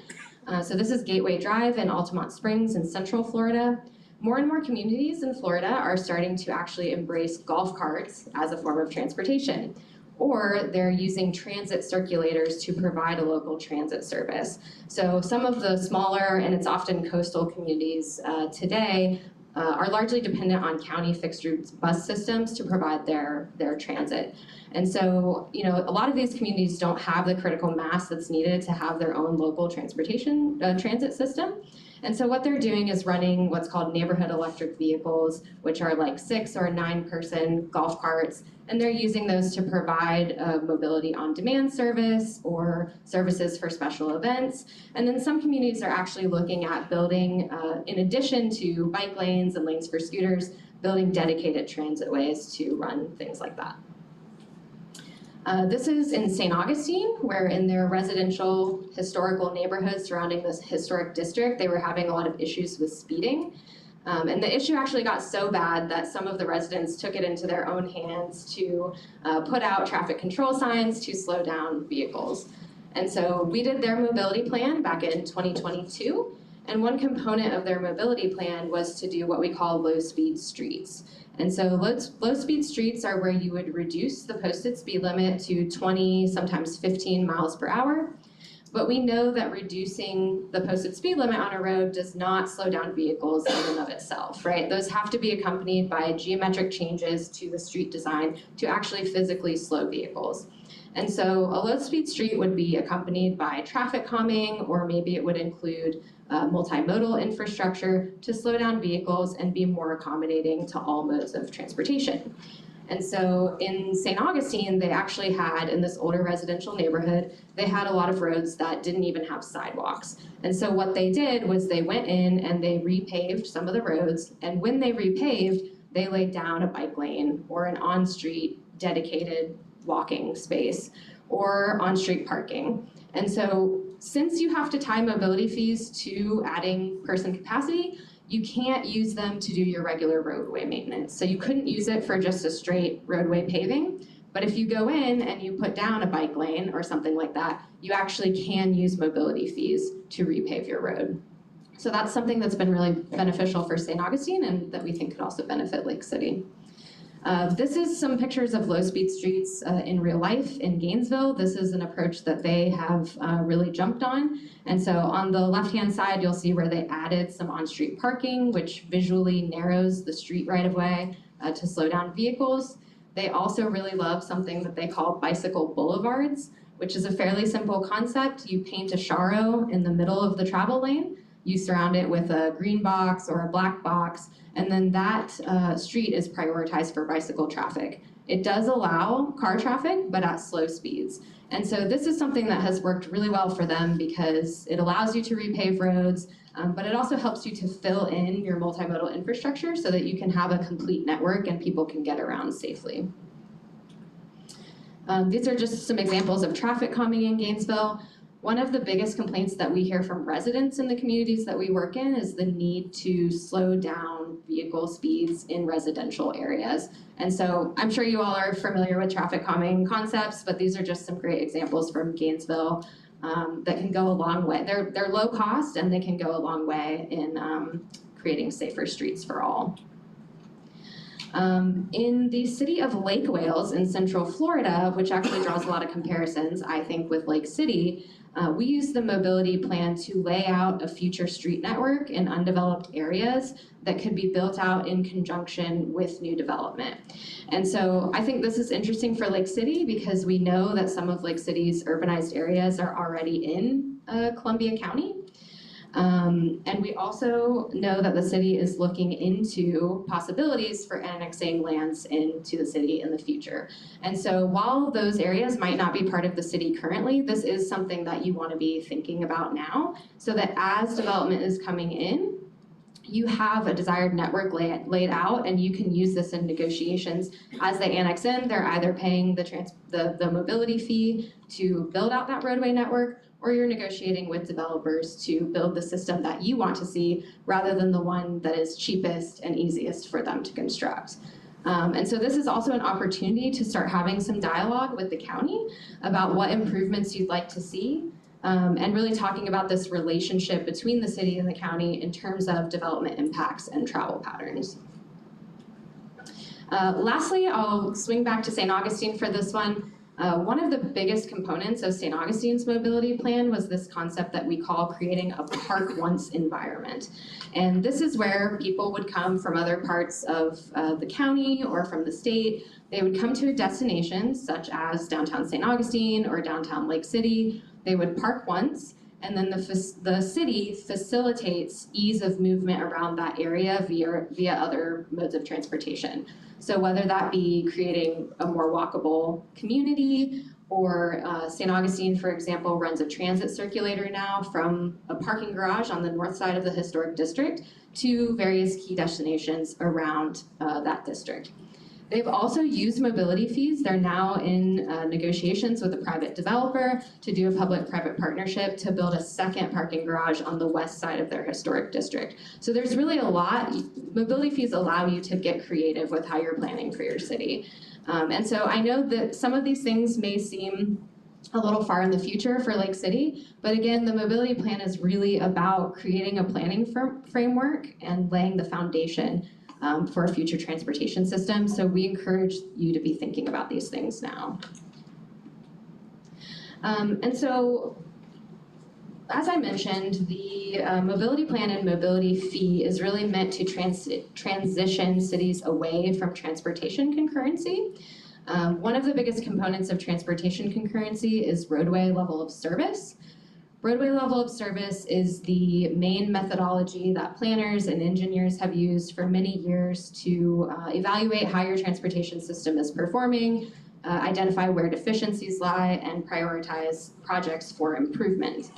So this is Gateway Drive in Altamont Springs in Central Florida. More and more communities in Florida are starting to actually embrace golf carts as a form of transportation, or they're using transit circulators to provide a local transit service. So some of the smaller, and it's often coastal communities today, are largely dependent on county fixed route bus systems to provide their transit. And so, you know, a lot of these communities don't have the critical mass that's needed to have their own local transportation transit system. And so what they're doing is running what's called neighborhood electric vehicles, which are like 6 or 9 person golf carts, and they're using those to provide a mobility on demand service or services for special events. And then some communities are actually looking at building, in addition to bike lanes and lanes for scooters, building dedicated transit ways to run things like that. This is in St. Augustine, where in their residential historical neighborhood surrounding this historic district, they were having a lot of issues with speeding. And the issue actually got so bad that some of the residents took it into their own hands to put out traffic control signs to slow down vehicles. And so we did their mobility plan back in 2022. And one component of their mobility plan was to do what we call low-speed streets. And so low-speed streets are where you would reduce the posted speed limit to 20, sometimes 15 miles per hour. But we know that reducing the posted speed limit on a road does not slow down vehicles in and of itself, right? Those have to be accompanied by geometric changes to the street design to actually physically slow vehicles. And so a low-speed street would be accompanied by traffic calming, or maybe it would include multimodal infrastructure to slow down vehicles and be more accommodating to all modes of transportation. And so in St. Augustine, they actually had, in this older residential neighborhood, they had a lot of roads that didn't even have sidewalks. And so what they did was they went in and they repaved some of the roads, and when they repaved, they laid down a bike lane or an on-street dedicated walking space or on-street parking. And so since you have to tie mobility fees to adding person capacity, you can't use them to do your regular roadway maintenance. So you couldn't use it for just a straight roadway paving. But if you go in and you put down a bike lane or something like that, you actually can use mobility fees to repave your road. So that's something that's been really beneficial for St. Augustine and that we think could also benefit Lake City. This is some pictures of low-speed streets in real life in Gainesville. This is an approach that they have really jumped on. And so on the left-hand side, you'll see where they added some on-street parking, which visually narrows the street right-of-way to slow down vehicles. They also really love something that they call bicycle boulevards, which is a fairly simple concept. You paint a charo in the middle of the travel lane. You surround it with a green box or a black box, and then that street is prioritized for bicycle traffic. It does allow car traffic, but at slow speeds. And so this is something that has worked really well for them because it allows you to repave roads, but it also helps you to fill in your multimodal infrastructure so that you can have a complete network and people can get around safely. These are just some examples of traffic calming in Gainesville. One of the biggest complaints that we hear from residents in the communities that we work in is the need to slow down vehicle speeds in residential areas. And so I'm sure you all are familiar with traffic calming concepts, but these are just some great examples from Gainesville that can go a long way. They're low cost and they can go a long way in creating safer streets for all. In the city of Lake Wales in Central Florida, which actually draws a lot of comparisons, I think, with Lake City, we use the mobility plan to lay out a future street network in undeveloped areas that could be built out in conjunction with new development. And so I think this is interesting for Lake City because we know that some of Lake City's urbanized areas are already in Columbia County. And we also know that the city is looking into possibilities for annexing lands into the city in the future. And so while those areas might not be part of the city currently, this is something that you want to be thinking about now so that as development is coming in, you have a desired network laid out and you can use this in negotiations. As they annex in, they're either paying the mobility fee to build out that roadway network, or you're negotiating with developers to build the system that you want to see rather than the one that is cheapest and easiest for them to construct. And so this is also an opportunity to start having some dialogue with the county about what improvements you'd like to see, and really talking about this relationship between the city and the county in terms of development impacts and travel patterns. Lastly, I'll swing back to St. Augustine for this one. One of the biggest components of St. Augustine's mobility plan was this concept that we call creating a park once environment. And this is where people would come from other parts of the county or from the state. They would come to a destination such as downtown St. Augustine or downtown Lake City. They would park once, and then the city facilitates ease of movement around that area via other modes of transportation. So whether that be creating a more walkable community, or St. Augustine, for example, runs a transit circulator now from a parking garage on the north side of the historic district to various key destinations around that district. They've also used mobility fees. They're now in negotiations with a private developer to do a public-private partnership to build a second parking garage on the west side of their historic district. So there's really a lot. Mobility fees allow you to get creative with how you're planning for your city. And so I know that some of these things may seem a little far in the future for Lake City, but again, the mobility plan is really about creating a planning framework and laying the foundation for a future transportation system. So we encourage you to be thinking about these things now. And so, as I mentioned, the mobility plan and mobility fee is really meant to transition cities away from transportation concurrency. One of the biggest components of transportation concurrency is roadway level of service. Roadway level of service is the main methodology that planners and engineers have used for many years to evaluate how your transportation system is performing, identify where deficiencies lie, and prioritize projects for improvement.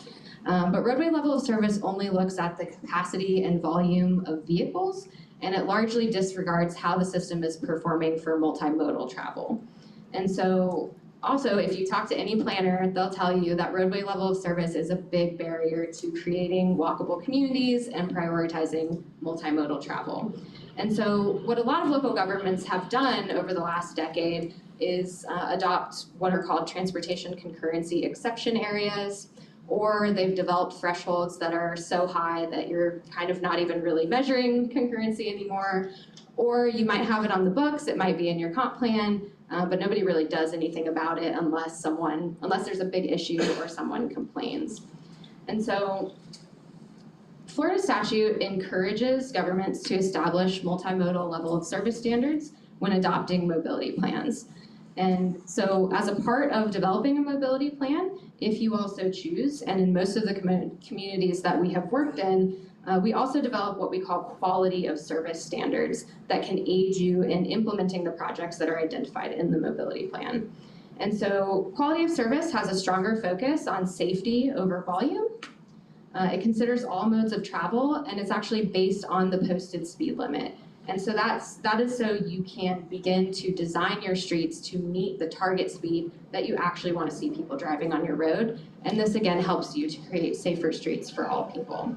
But roadway level of service only looks at the capacity and volume of vehicles, and it largely disregards how the system is performing for multimodal travel. And so Also, if you talk to any planner, they'll tell you that roadway level of service is a big barrier to creating walkable communities and prioritizing multimodal travel. And so what a lot of local governments have done over the last decade is adopt what are called transportation concurrency exception areas, or they've developed thresholds that are so high that you're kind of not even really measuring concurrency anymore. Or you might have it on the books, it might be in your comp plan, but nobody really does anything about it unless there's a big issue or someone complains. And so Florida statute encourages governments to establish multimodal level of service standards when adopting mobility plans. And so as a part of developing a mobility plan, if you also choose, and in most of the communities that we have worked in, we also develop what we call quality of service standards that can aid you in implementing the projects that are identified in the mobility plan. And so quality of service has a stronger focus on safety over volume. It considers all modes of travel, and it's actually based on the posted speed limit. And so that is so you can begin to design your streets to meet the target speed that you actually want to see people driving on your road. And this again helps you to create safer streets for all people.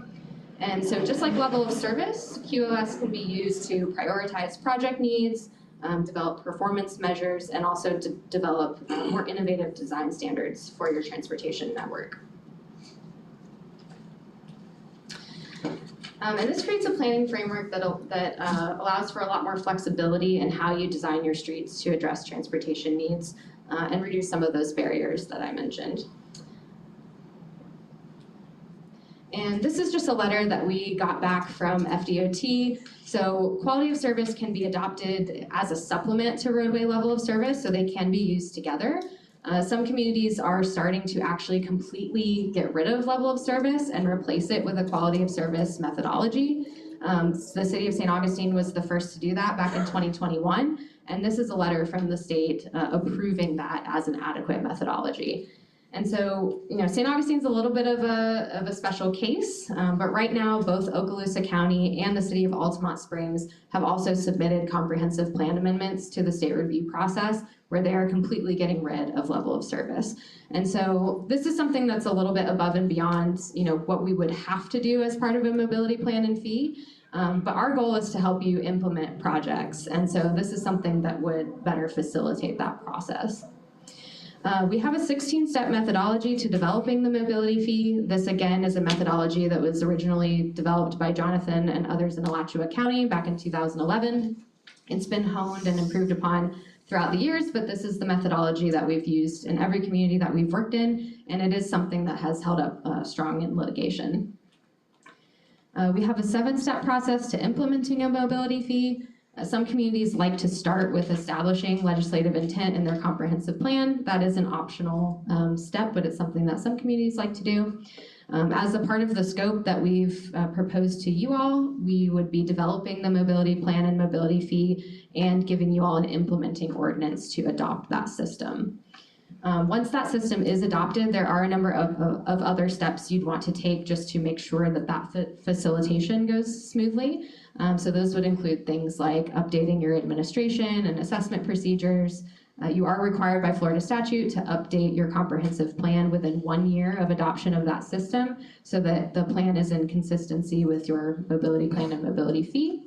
And so just like level of service, QoS can be used to prioritize project needs, develop performance measures, and also to develop more innovative design standards for your transportation network. And this creates a planning framework that allows for a lot more flexibility in how you design your streets to address transportation needs and reduce some of those barriers that I mentioned. And this is just a letter that we got back from FDOT. So quality of service can be adopted as a supplement to roadway level of service, so they can be used together. Some communities are starting to actually completely get rid of level of service and replace it with a quality of service methodology. The city of St. Augustine was the first to do that back in 2021, and this is a letter from the state approving that as an adequate methodology. And so, St. Augustine's a little bit of a special case, but right now, both Okaloosa County and the city of Altamont Springs have also submitted comprehensive plan amendments to the state review process where they are completely getting rid of level of service. And so this is something that's a little bit above and beyond, what we would have to do as part of a mobility plan and fee. But our goal is to help you implement projects. And so this is something that would better facilitate that process. We have a 16-step methodology to developing the mobility fee. This again is a methodology that was originally developed by Jonathan and others in Alachua County back in 2011. It's been honed and improved upon throughout the years, but this is the methodology that we've used in every community that we've worked in, and it is something that has held up strong in litigation. We have a 7-step process to implementing a mobility fee. Some communities like to start with establishing legislative intent in their comprehensive plan. That is an optional step, but it's something that some communities like to do. As a part of the scope that we've proposed to you all, we would be developing the mobility plan and mobility fee and giving you all an implementing ordinance to adopt that system. Once that system is adopted, there are a number of other steps you'd want to take just to make sure that that facilitation goes smoothly. So those would include things like updating your administration and assessment procedures. You are required by Florida statute to update your comprehensive plan within 1 year of adoption of that system so that the plan is in consistency with your mobility plan and mobility fee.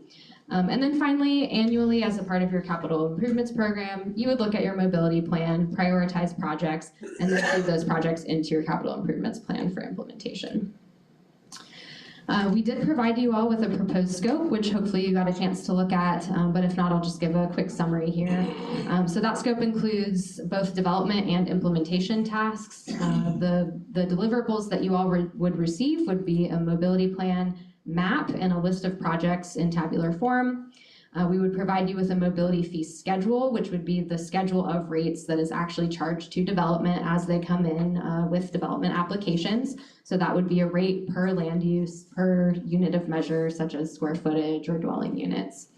And then finally, annually, as a part of your capital improvements program, you would look at your mobility plan, prioritize projects, and then move those projects into your capital improvements plan for implementation. We did provide you all with a proposed scope, which hopefully you got a chance to look at, but if not, I'll just give a quick summary here. So that scope includes both development and implementation tasks. The deliverables that you all would receive would be a mobility plan, map, and a list of projects in tabular form. We would provide you with a mobility fee schedule, which would be the schedule of rates that is actually charged to development as they come in with development applications. So that would be a rate per land use, per unit of measure, such as square footage or dwelling units.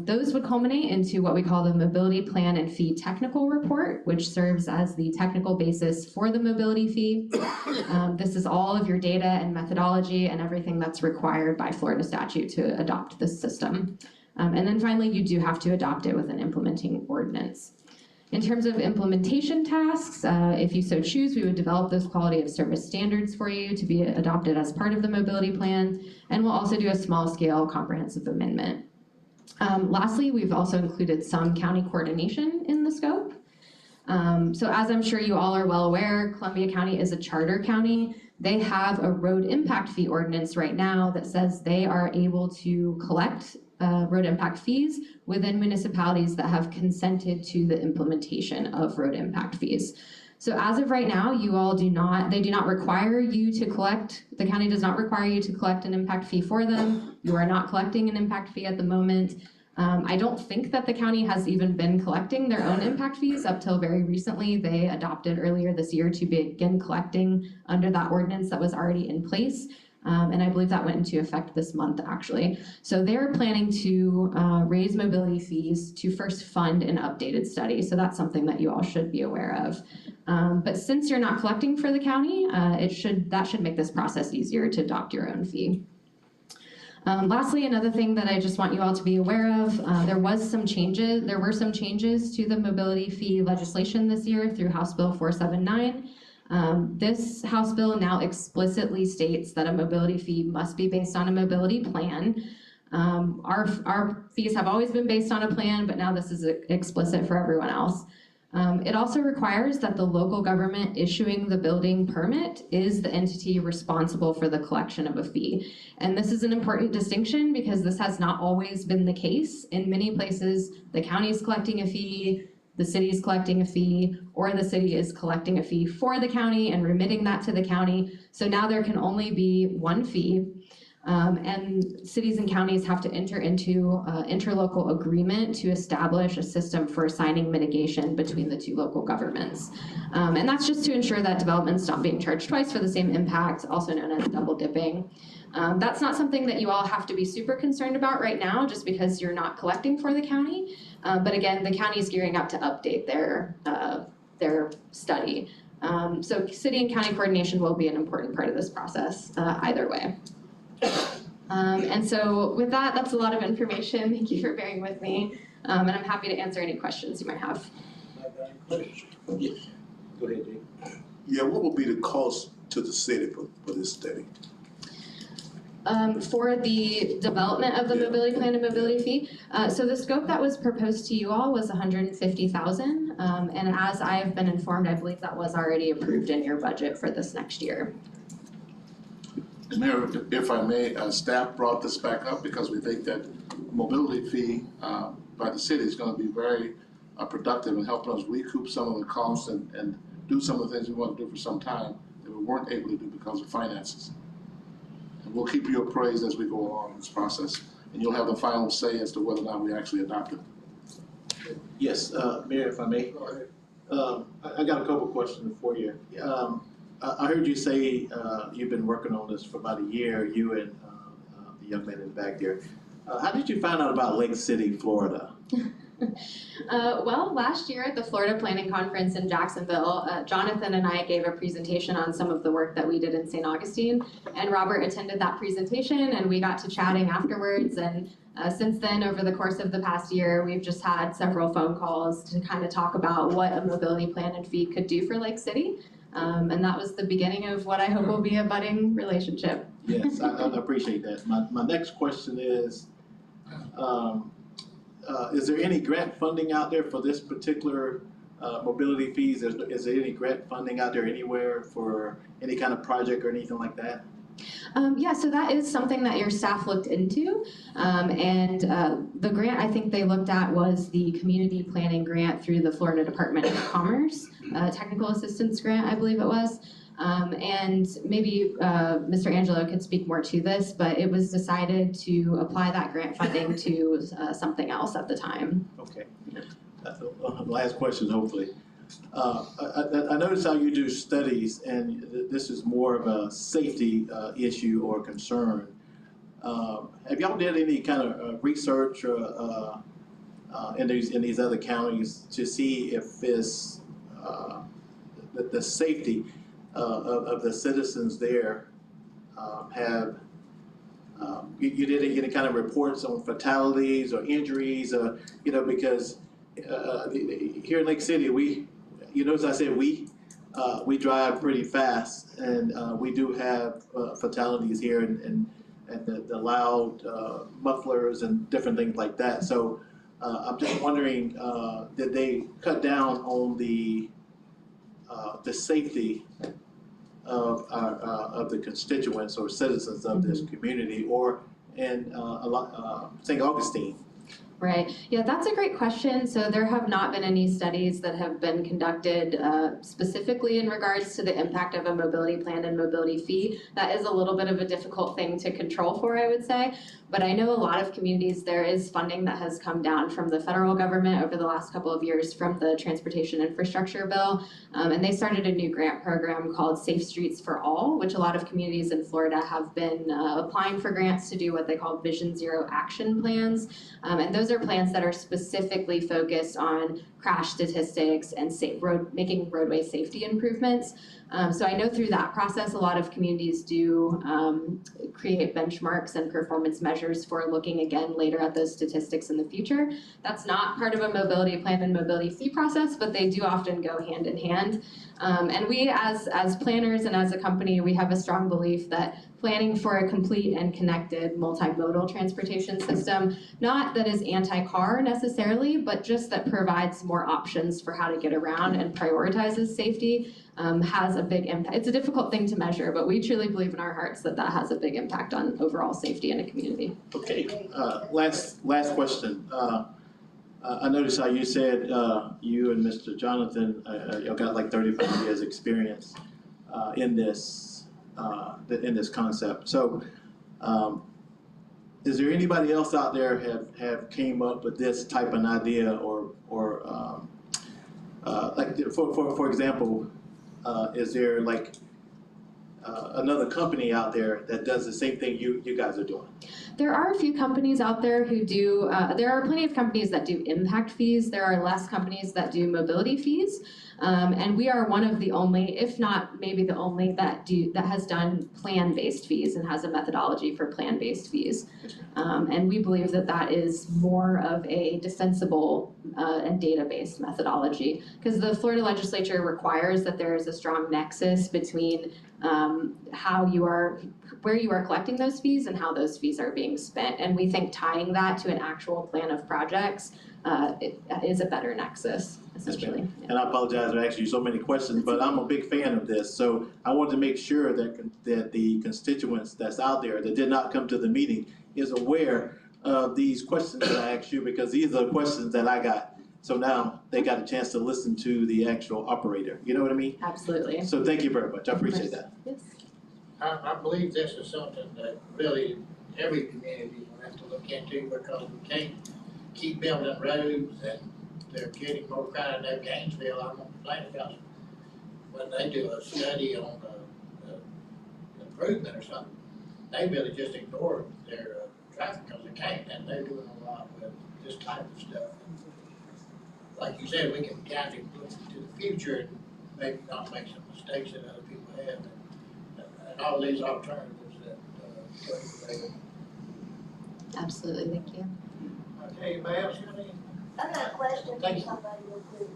Those would culminate into what we call the Mobility Plan and Fee Technical Report, which serves as the technical basis for the mobility fee. This is all of your data and methodology and everything that's required by Florida statute to adopt this system. And then finally, you do have to adopt it with an implementing ordinance. In terms of implementation tasks, if you so choose, we would develop those quality of service standards for you to be adopted as part of the mobility plan, and we'll also do a small-scale comprehensive amendment. Lastly, we've also included some county coordination in the scope. So as I'm sure you all are well aware, Columbia County is a charter county. They have a road impact fee ordinance right now that says they are able to collect road impact fees within municipalities that have consented to the implementation of road impact fees. So as of right now, they do not require you to collect, the county does not require you to collect an impact fee for them. You are not collecting an impact fee at the moment. I don't think that the county has even been collecting their own impact fees up till very recently. They adopted earlier this year to begin collecting under that ordinance that was already in place. And I believe that went into effect this month, actually. So they're planning to raise mobility fees to first fund an updated study. So that's something that you all should be aware of. But since you're not collecting for the county, that should make this process easier to adopt your own fee. Lastly, another thing that I just want you all to be aware of, there were some changes to the mobility fee legislation this year through House Bill 479. This House bill now explicitly states that a mobility fee must be based on a mobility plan. Our fees have always been based on a plan, but now this is explicit for everyone else. It also requires that the local government issuing the building permit is the entity responsible for the collection of a fee. And this is an important distinction because this has not always been the case. In many places, the county is collecting a fee, the city is collecting a fee, or the city is collecting a fee for the county and remitting that to the county. So now there can only be one fee. And cities and counties have to enter into interlocal agreement to establish a system for assigning mitigation between the two local governments. And that's just to ensure that developments not being charged twice for the same impact, also known as double dipping. That's not something that you all have to be super concerned about right now, just because you're not collecting for the county. But again, the county is gearing up to update their study. So city and county coordination will be an important part of this process either way. And so with that, that's a lot of information. Thank you for bearing with me. And I'm happy to answer any questions you might have. Yes. Go ahead, Jake. Yeah, what will be the cost to the city for this study? For the development of the mobility plan and mobility fee, so the scope that was proposed to you all was $150,000. And as I have been informed, I believe that was already approved in your budget for this next year. Mayor, if I may, staff brought this back up because we think that mobility fee by the city is gonna be very productive in helping us recoup some of the costs and do some of the things we want to do for some time that we weren't able to do because of finances. And we'll keep you appraised as we go along in this process, and you'll have the final say as to whether or not we actually adopt it. Yes, Mayor, if I may. I got a couple questions for you. I heard you say you've been working on this for about a year, you and the young man in the back there. How did you find out about Lake City, Florida? Well, last year at the Florida Planning Conference in Jacksonville, Jonathan and I gave a presentation on some of the work that we did in St. Augustine, and Robert attended that presentation, and we got to chatting afterwards. And since then, over the course of the past year, we've just had several phone calls to kind of talk about what a mobility plan and fee could do for Lake City. And that was the beginning of what I hope will be a budding relationship. Yes, I appreciate that. My next question is there any grant funding out there for this particular mobility fees? Is there any grant funding out there anywhere for any kind of project or anything like that? Yeah, so that is something that your staff looked into. And the grant I think they looked at was the community planning grant through the Florida Department of Commerce, technical assistance grant, I believe it was. And maybe Mr. Angelo could speak more to this, but it was decided to apply that grant funding to something else at the time. Okay. Last question, hopefully. I noticed how you do studies, and this is more of a safety issue or concern. Have y'all did any kind of research or in these other counties to see if this the safety of the citizens there have you did any kind of reports on fatalities or injuries, because here in Lake City, you notice I said we drive pretty fast, and we do have fatalities here and the loud mufflers and different things like that. So I'm just wondering, did they cut down on the safety of the constituents or citizens of this community, or in St. Augustine? Right, yeah, that's a great question. So there have not been any studies that have been conducted specifically in regards to the impact of a mobility plan and mobility fee. That is a little bit of a difficult thing to control for, I would say. But I know a lot of communities, there is funding that has come down from the federal government over the last couple of years from the Transportation Infrastructure Bill. And they started a new grant program called Safe Streets for All, which a lot of communities in Florida have been applying for grants to do what they call Vision Zero action plans. And those are plans that are specifically focused on crash statistics and making roadway safety improvements. So I know through that process, a lot of communities do create benchmarks and performance measures for looking again later at those statistics in the future. That's not part of a mobility plan and mobility fee process, but they do often go hand in hand. And we as planners and as a company, we have a strong belief that planning for a complete and connected multimodal transportation system, not that is anti-car necessarily, but just that provides more options for how to get around and prioritizes safety, has a big impact. It's a difficult thing to measure, but we truly believe in our hearts that that has a big impact on overall safety in a community. Okay, last question. I noticed how you said you and Mr. Jonathan, y'all got like 35 years experience in this concept. So, is there anybody else out there have came up with this type of idea, or like for example, is there like another company out there that does the same thing you guys are doing? There are a few companies out there who do, there are plenty of companies that do impact fees. There are less companies that do mobility fees. And we are one of the only, if not maybe the only, that has done plan-based fees and has a methodology for plan-based fees. And we believe that that is more of a defensible and data-based methodology, because the Florida legislature requires that there is a strong nexus between where you are collecting those fees and how those fees are being spent. And we think tying that to an actual plan of projects is a better nexus, essentially. And I apologize for asking you so many questions, but I'm a big fan of this. So I want to make sure that the constituents that's out there that did not come to the meeting is aware of these questions that I asked you, because these are the questions that I got. So now they got a chance to listen to the actual operator. You know what I mean? Absolutely. So thank you very much. I appreciate that. Yes. I believe this is something that really every community will have to look into, because we can't keep building roads and they're getting more crowded. Now Gainesville, I'm on the planning council, when they do a study on the improvement or something, they really just ignore their traffic because they can't, and they're doing a lot with this type of stuff. Like you said, we can kind of look to the future and maybe not make some mistakes that other people have, and all these alternatives that Absolutely, thank you. Okay, anybody else have any? I got a question for Thank you. somebody real quick.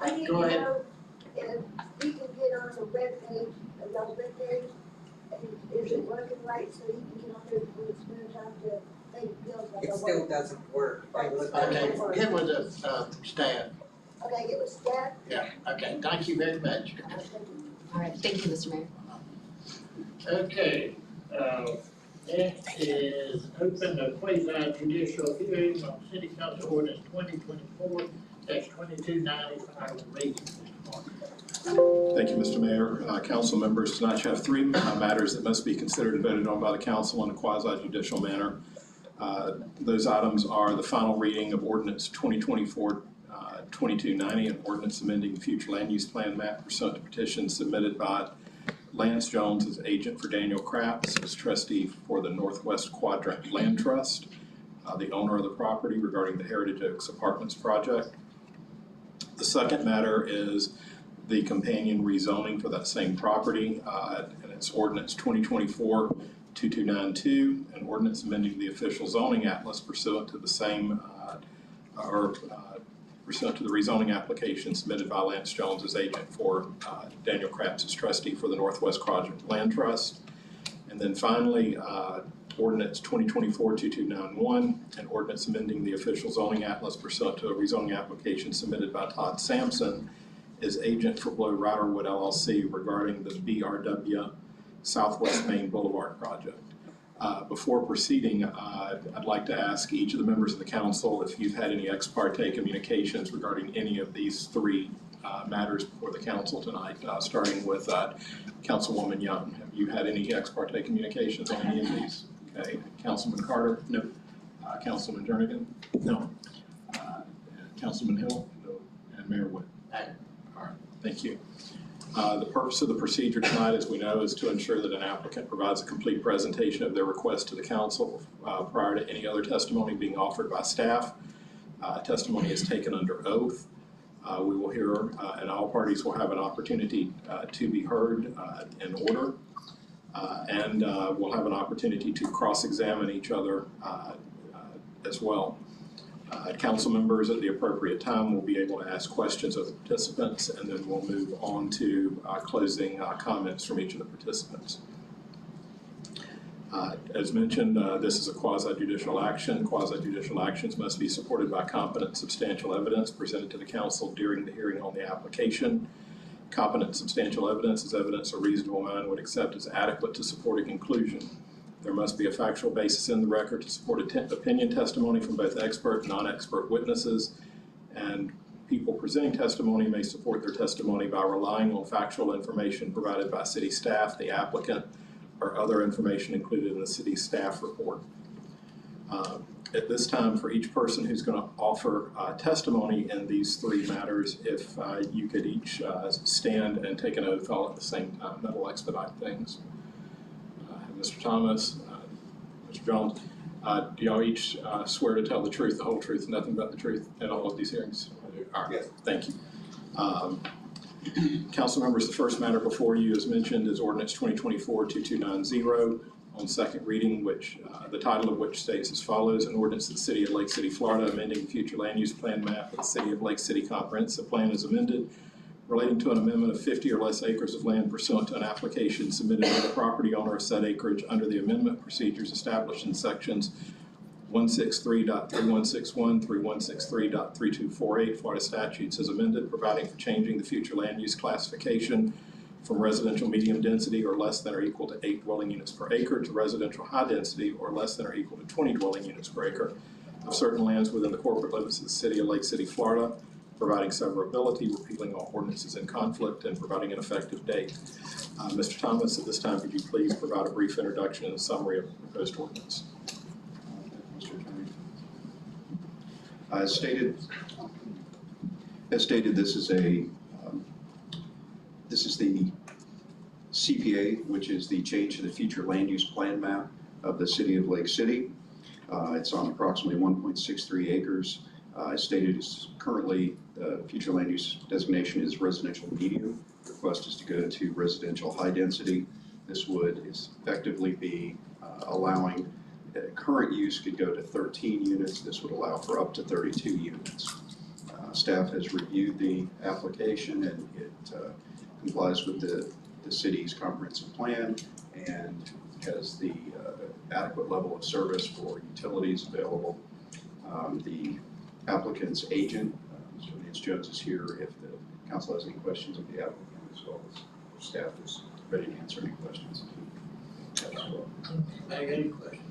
I need to Go ahead. know if we can get on the webpage, of y'all's webpage, and is it working right so you can get on there before it's moved on to make bills like It a still work? doesn't work. Okay, get with the staff. Okay, get with staff? Yeah, okay, thank you very much. All right, thank you, Mr. Mayor. Okay, next is open a quasi judicial hearing on city council ordinance 2024-2295 reading. Thank you, Mr. Mayor. Council members, tonight you have three matters that must be considered and voted on by the council in a quasi-judicial manner. Those items are the final reading of ordinance 2024-2290, an ordinance amending the future land use plan map pursuant to petition submitted by Lance Jones as agent for Daniel Krapps as trustee for the Northwest Quadrant Land Trust, the owner of the property, regarding the Heritage Oaks Apartments project. The second matter is the companion rezoning for that same property, and it's ordinance 2024-2292, an ordinance amending the official zoning atlas pursuant to the same pursuant to the rezoning application submitted by Lance Jones as agent for Daniel Kratz as trustee for the Northwest Quadrant Land Trust. And then finally, ordinance 2024-2291, an ordinance amending the official zoning atlas pursuant to a rezoning application submitted by Todd Sampson as agent for Blow Riderwood LLC regarding the BRW Southwest Main Boulevard project. Before proceeding, I'd like to ask each of the members of the council if you've had any ex parte communications regarding any of these three matters before the council tonight, starting with Councilwoman Young. Have you had any ex parte communications on any of these? Okay, Councilman Carter? No. Councilman Jernigan? No. Councilman Hill? No. And Mayor Wood? Aye. All right, thank you. The purpose of the procedure tonight, as we know, is to ensure that an applicant provides a complete presentation of their request to the council prior to any other testimony being offered by staff. Testimony is taken under oath. We will hear, and all parties will have an opportunity to be heard in order. And we'll have an opportunity to cross-examine each other as well. Council members at the appropriate time will be able to ask questions of the participants, and then we'll move on to closing comments from each of the participants. As mentioned, this is a quasi-judicial action. Quasi-judicial actions must be supported by competent substantial evidence presented to the council during the hearing on the application. Competent substantial evidence is evidence a reasonable mind would accept as adequate to support a conclusion. There must be a factual basis in the record to support opinion testimony from both expert and non-expert witnesses, and people presenting testimony may support their testimony by relying on factual information provided by city staff, the applicant, or other information included in the city staff report. At this time, for each person who's going to offer testimony in these three matters, if you could each stand and take an oath all at the same time, that'll expedite things. Mr. Thomas, Mr. Jones, do y'all each swear to tell the truth, the whole truth, nothing but the truth in all of these hearings? All right, yes. Thank you. Council members, the first matter before you, as mentioned, is ordinance 2024-2290 on second reading, which the title of which states as follows: an ordinance of the City of Lake City, Florida, amending the future land use plan map of the City of Lake City Comprehensive Plan is amended, relating to an amendment of 50 or less acres of land pursuant to an application submitted by the property owner of said acreage under the amendment procedures established in sections 163.3161 through 163.3248 Florida statutes as amended, providing for changing the future land use classification from residential medium density or less than or equal to 8 dwelling units per acre to residential high density or less than or equal to 20 dwelling units per acre of certain lands within the corporate limits of the City of Lake City, Florida, providing severability, repealing all ordinances in conflict, and providing an effective date. Mr. Thomas, at this time, could you please provide a brief introduction and a summary of the proposed ordinance? As stated, this is the CPA, which is the change to the future land use plan map of the City of Lake City. It's on approximately 1.63 acres. As stated, is currently the future land use designation is residential medium. The request is to go to residential high density. This would effectively be allowing current use could go to 13 units. This would allow for up to 32 units. Staff has reviewed the application and it complies with the city's comprehensive plan and has the adequate level of service for utilities available. The applicant's agent, Mr. Lance Jones, is here if the council has any questions of the applicant, as well as staff is ready to answer any questions. Any questions?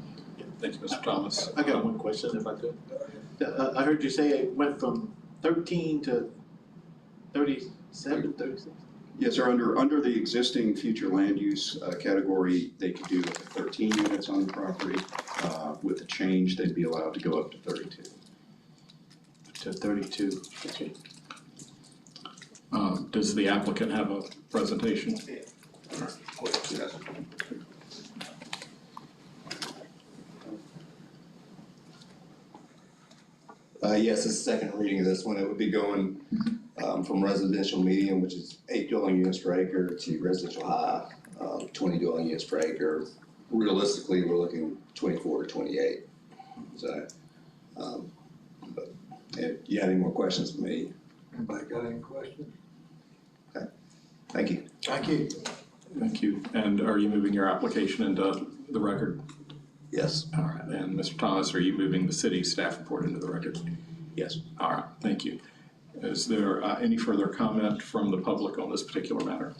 Thank you, Mr. Thomas. I got one question if I could. I heard you say it went from 13 to 37, 36? Yes, sir. Under the existing future land use category, they could do up to 13 units on the property. With the change, they'd be allowed to go up to 32. To 32, okay. Does the applicant have a presentation? Yes. Yes, it's the second reading of this one. It would be going from residential medium, which is 8 dwelling units per acre, to residential high, 20 dwelling units per acre. Realistically, we're looking 24 to 28. So, but If you have any more questions for me, Anybody got any questions? thank you. Thank you. Thank you. And are you moving your application into the record? Yes. All right. And Mr. Thomas, are you moving the city staff report into the record? Yes. All right. Thank you. Is there any further comment from the public on this particular matter?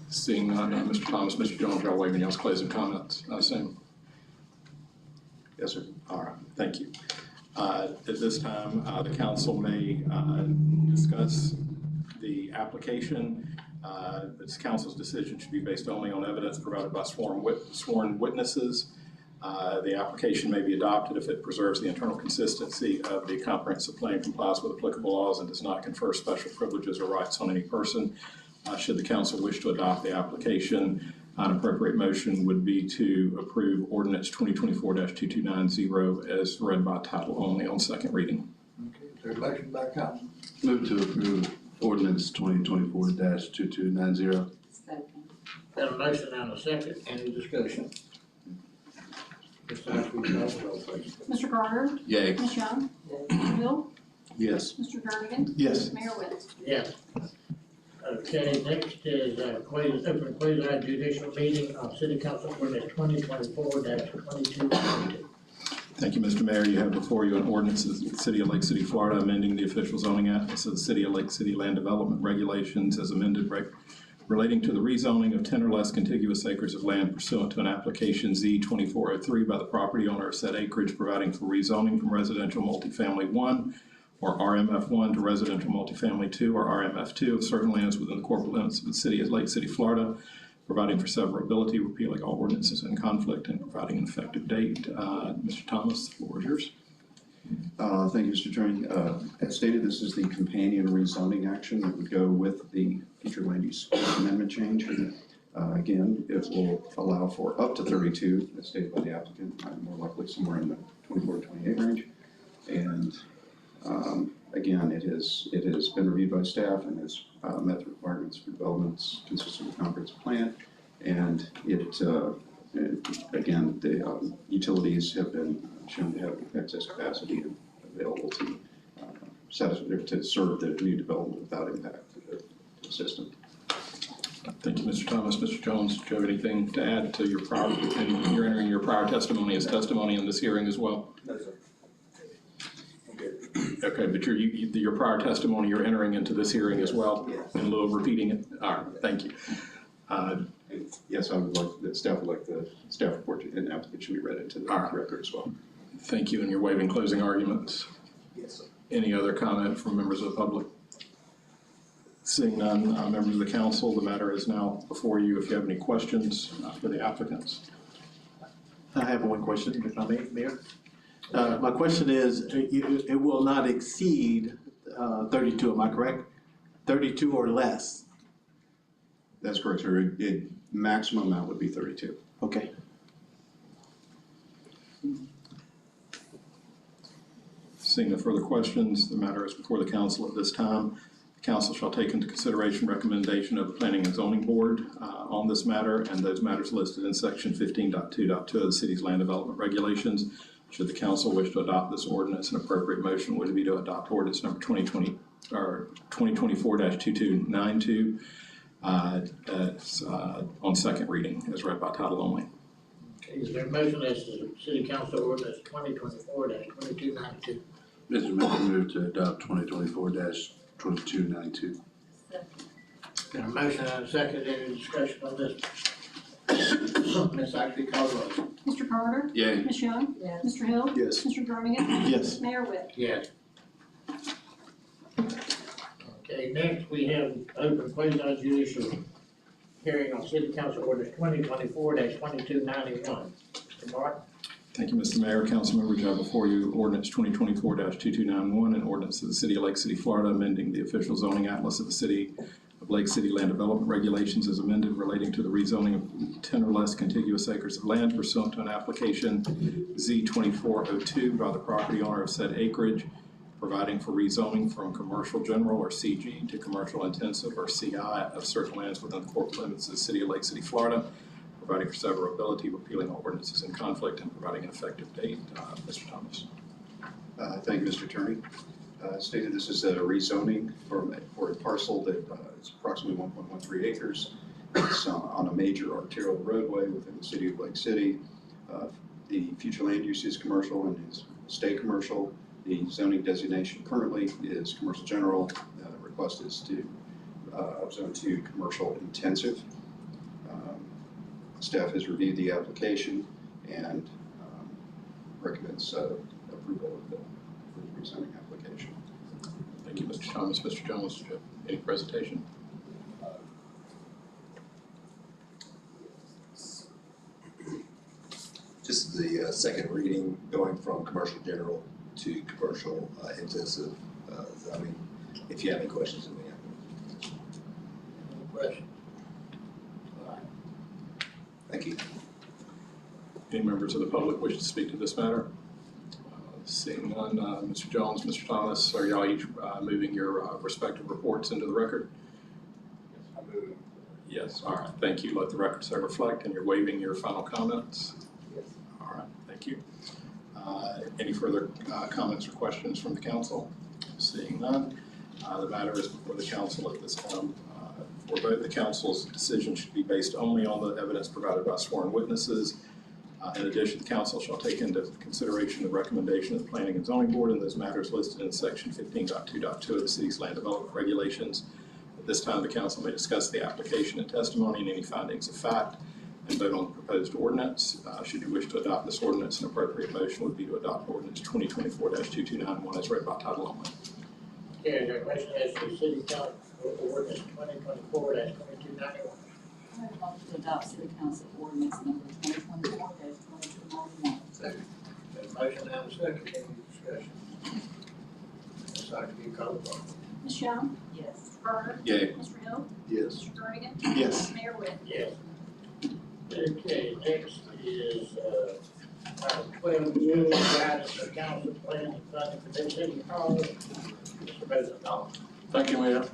Seeing none, Mr. Thomas, Mr. Jones, y'all waving y'all's closing comments, I assume? Yes, sir. All right. Thank you. At this time, the council may discuss the application. This council's decision should be based only on evidence provided by sworn witnesses. The application may be adopted if it preserves the internal consistency of the comprehensive plan, complies with applicable laws, and does not confer special privileges or rights on any person. Should the council wish to adopt the application, an appropriate motion would be to approve ordinance 2024-2290 as read by title only on second reading. Okay, is there a motion by council? Move to approve ordinance 2024-2290. Got a motion and a second, any discussion? Ms. Sykes, will you call the roll, please? Mr. Carter? Yay. Ms. Young? Mr. Hill? Yes. Mr. Jernigan? Yes. Mayor Witten? Yes. Okay, next is open quasi judicial meeting of City Council ordinance 2024-2292. Thank you, Mr. Mayor. You have before you an ordinance of the City of Lake City, Florida, amending the official zoning atlas of the City of Lake City land development regulations as amended relating to the rezoning of 10 or less contiguous acres of land pursuant to an application Z-2403 by the property owner of said acreage, providing for rezoning from residential multifamily 1 or RMF1 to residential multifamily 2 or RMF2 of certain lands within the corporate limits of the City of Lake City, Florida, providing for severability, repealing all ordinances in conflict, and providing an effective date. Mr. Thomas, the floor is yours. Thank you, Mr. Attorney. As stated, this is the companion rezoning action that would go with the future land use amendment change. Again, it will allow for up to 32, as stated by the applicant, more likely somewhere in the 24 to 28 range. And again, it has been reviewed by staff and has met the requirements for developments consistent with the comprehensive plan. And again, the utilities have been shown to have excess capacity and available to serve the new development without impact to the system. Thank you, Mr. Thomas. Mr. Jones, do you have anything to add to your prior, and you're entering your prior testimony as testimony in this hearing as well? No, sir. Okay, but your prior testimony, you're entering into this hearing as well? Yes. In lieu of repeating it? All right, thank you. Yes, I would like, the staff would like the staff report and application be read into the record as well. Thank you, and you're waiving closing arguments. Yes, sir. Any other comment from members of the public? Seeing none, members of the council, the matter is now before you. If you have any questions for the applicants. I have one question, if I may, Mayor. My question is, it will not exceed 32, am I correct? 32 or less? That's correct, sir. Maximum amount would be 32. Okay. Seeing no further questions, the matter is before the council at this time. The council shall take into consideration recommendation of the Planning and Zoning Board on this matter and those matters listed in section 15.2.2 of the city's land development regulations. Should the council wish to adopt this ordinance, an appropriate motion would be to adopt ordinance number 2024-2292 on second reading as read by title only. Okay, is there a motion as to City Council ordinance 2024-2292? Mr. Mayor, move to adopt 2024-2292. Got a motion and a second, any discussion on this? Ms. Sykes, call the roll. Mr. Carter? Yay. Ms. Young? Yes. Mr. Hill? Yes. Mr. Jernigan? Yes. Mayor Witten? Yes. Okay, next we have open quasi judicial hearing on City Council ordinance 2024-2291. Mr. Martin? Thank you, Mr. Mayor. Council members, you have before you ordinance 2024-2291, an ordinance of the City of Lake City, Florida, amending the official zoning atlas of the City of Lake City land development regulations as amended relating to the rezoning of 10 or less contiguous acres of land pursuant to an application Z-2402 by the property owner of said acreage, providing for rezoning from commercial general or CG to commercial intensive or CI of certain lands within the corporate limits of the City of Lake City, Florida, providing for severability, repealing all ordinances in conflict, and providing an effective date. Mr. Thomas. Thank you, Mr. Attorney. Stated this is a rezoning for a parcel that is approximately 1.13 acres. It's on a major arterial roadway within the city of Lake City. The future land use is commercial and is stay commercial. The zoning designation currently is commercial general. The request is to zone to commercial intensive. Staff has reviewed the application and recommends approval of the rezoning application. Thank you, Mr. Thomas. Mr. Jones, any presentation? Just the second reading, going from commercial general to commercial intensive. I mean, if you have any questions, let me know. Any question? Thank you. Any members of the public wish to speak to this matter? Seeing none, Mr. Jones, Mr. Thomas, are y'all each moving your respective reports into the record? Yes, all right, thank you. Let the record so reflect, and you're waiving your final comments? Yes. All right, thank you. Any further comments or questions from the council? Seeing none, the matter is before the council at this time. For vote, the council's decision should be based only on the evidence provided by sworn witnesses. In addition, the council shall take into consideration the recommendation of the Planning and Zoning Board in those matters listed in section 15.2.2 of the city's land development regulations. At this time, the council may discuss the application and testimony and any findings of fact and vote on the proposed ordinance. Should you wish to adopt this ordinance, an appropriate motion would be to adopt ordinance 2024-2291 as read by title only. Okay, is there a motion as to city council ordinance 2024-2291? I have a motion to adopt city council ordinance number 2024-2291. Second. There's a motion and a second, any discussion? Ms. Sykes, will you call the vote? Ms. Young? Yes. Mr. Carter? Yay. Mr. Hill? Yes. Mr. Dorrigan? Yes. Mayor Witten? Yes. Okay, next is, item 12, guidance for council planning and funding for new city hall. Mr. President Dodd. Thank you, Mayor.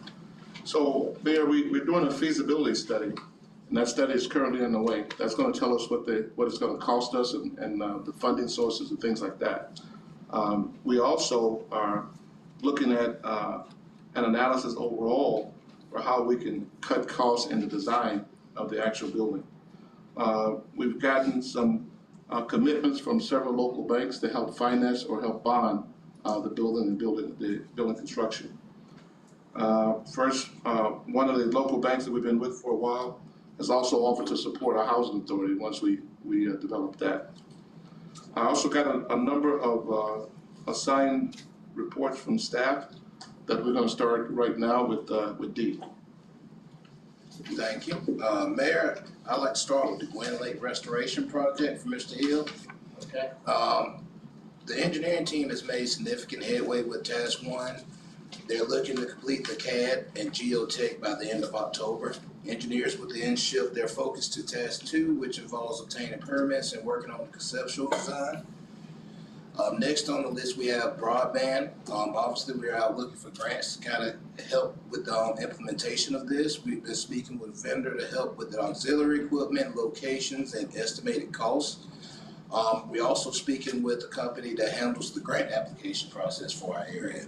So, Mayor, we're doing a feasibility study, and that study is currently underway. That's gonna tell us what it's gonna cost us and the funding sources and things like that. We also are looking at an analysis overall for how we can cut costs in the design of the actual building. We've gotten some commitments from several local banks to help finance or help bond the building construction. First, one of the local banks that we've been with for a while has also offered to support our housing authority once we develop that. I also got a number of assigned reports from staff that we're gonna start right now with Dee. Thank you. Mayor, I'd like to start with the Gwen Lake Restoration Project for Mr. Hill. Okay. The engineering team has made significant headway with task 1. They're looking to complete the CAD and geotech by the end of October. Engineers will then shift their focus to task 2, which involves obtaining permits and working on the conceptual design. Next on the list, we have broadband. Obviously, we're out looking for grants to kind of help with the implementation of this. We've been speaking with a vendor to help with the auxiliary equipment, locations, and estimated costs. We're also speaking with a company that handles the grant application process for our area.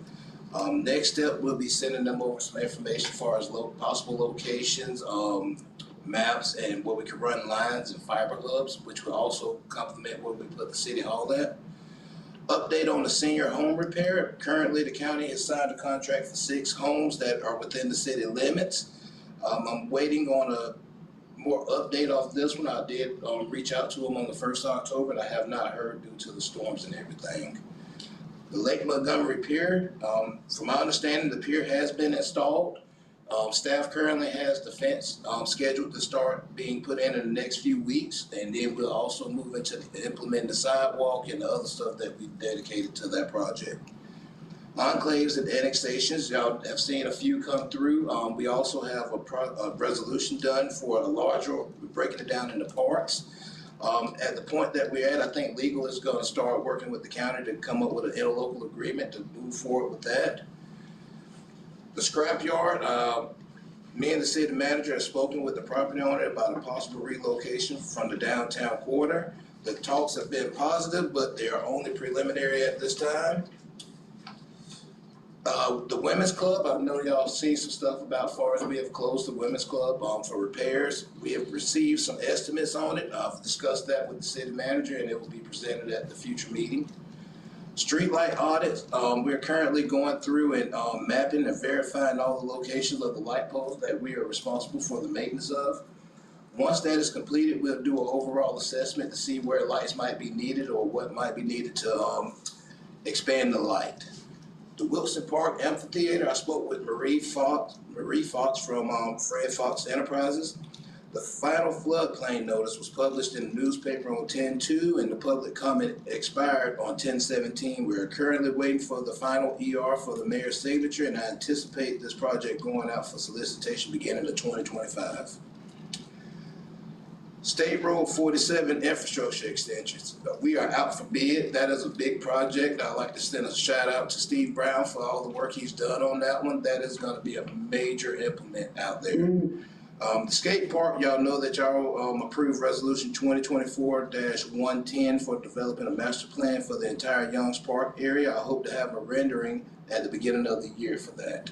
Next step, we'll be sending them over some information as far as possible locations, maps, and where we can run lines and fiber hubs, which will also complement where we put the city hall at. Update on the senior home repair. Currently, the county has signed a contract for 6 homes that are within the city limits. I'm waiting on a more update off this one. I did reach out to them on the 1st of October, and I have not heard due to the storms and everything. The Lake Montgomery Pier, from my understanding, the pier has been installed. Staff currently has the fence scheduled to start being put in the next few weeks, and then we'll also move into implementing the sidewalk and the other stuff that we dedicated to that project. Enclaves and annexations, y'all have seen a few come through. We also have a resolution done for a larger, we're breaking it down into parts. At the point that we're at, I think legal is gonna start working with the county to come up with an interlocal agreement to move forward with that. The scrapyard, me and the city manager have spoken with the property owner about a possible relocation from the downtown quarter. The talks have been positive, but they are only preliminary at this time. The women's club, I know y'all seen some stuff about far as we have closed the women's club, for repairs. We have received some estimates on it. I've discussed that with the city manager and it will be presented at the future meeting. Streetlight audits, we're currently going through and, mapping and verifying all the locations of the light poles that we are responsible for the maintenance of. Once that is completed, we'll do an overall assessment to see where lights might be needed or what might be needed to, expand the light. The Wilson Park Amphitheater, I spoke with Marie Fox from Fred Fox Enterprises. The final floodplain notice was published in the newspaper on 10/2 and the public comment expired on 10/17. We are currently waiting for the final ER for the mayor's signature and I anticipate this project going out for solicitation beginning of 2025. State Road 47 infrastructure extensions. We are out for bid. That is a big project. I'd like to send a shout out to Steve Brown for all the work he's done on that one. That is gonna be a major implement out there. The skate park, y'all know that y'all approved resolution 2024-110 for developing a master plan for the entire Youngs Park area. I hope to have a rendering at the beginning of the year for that.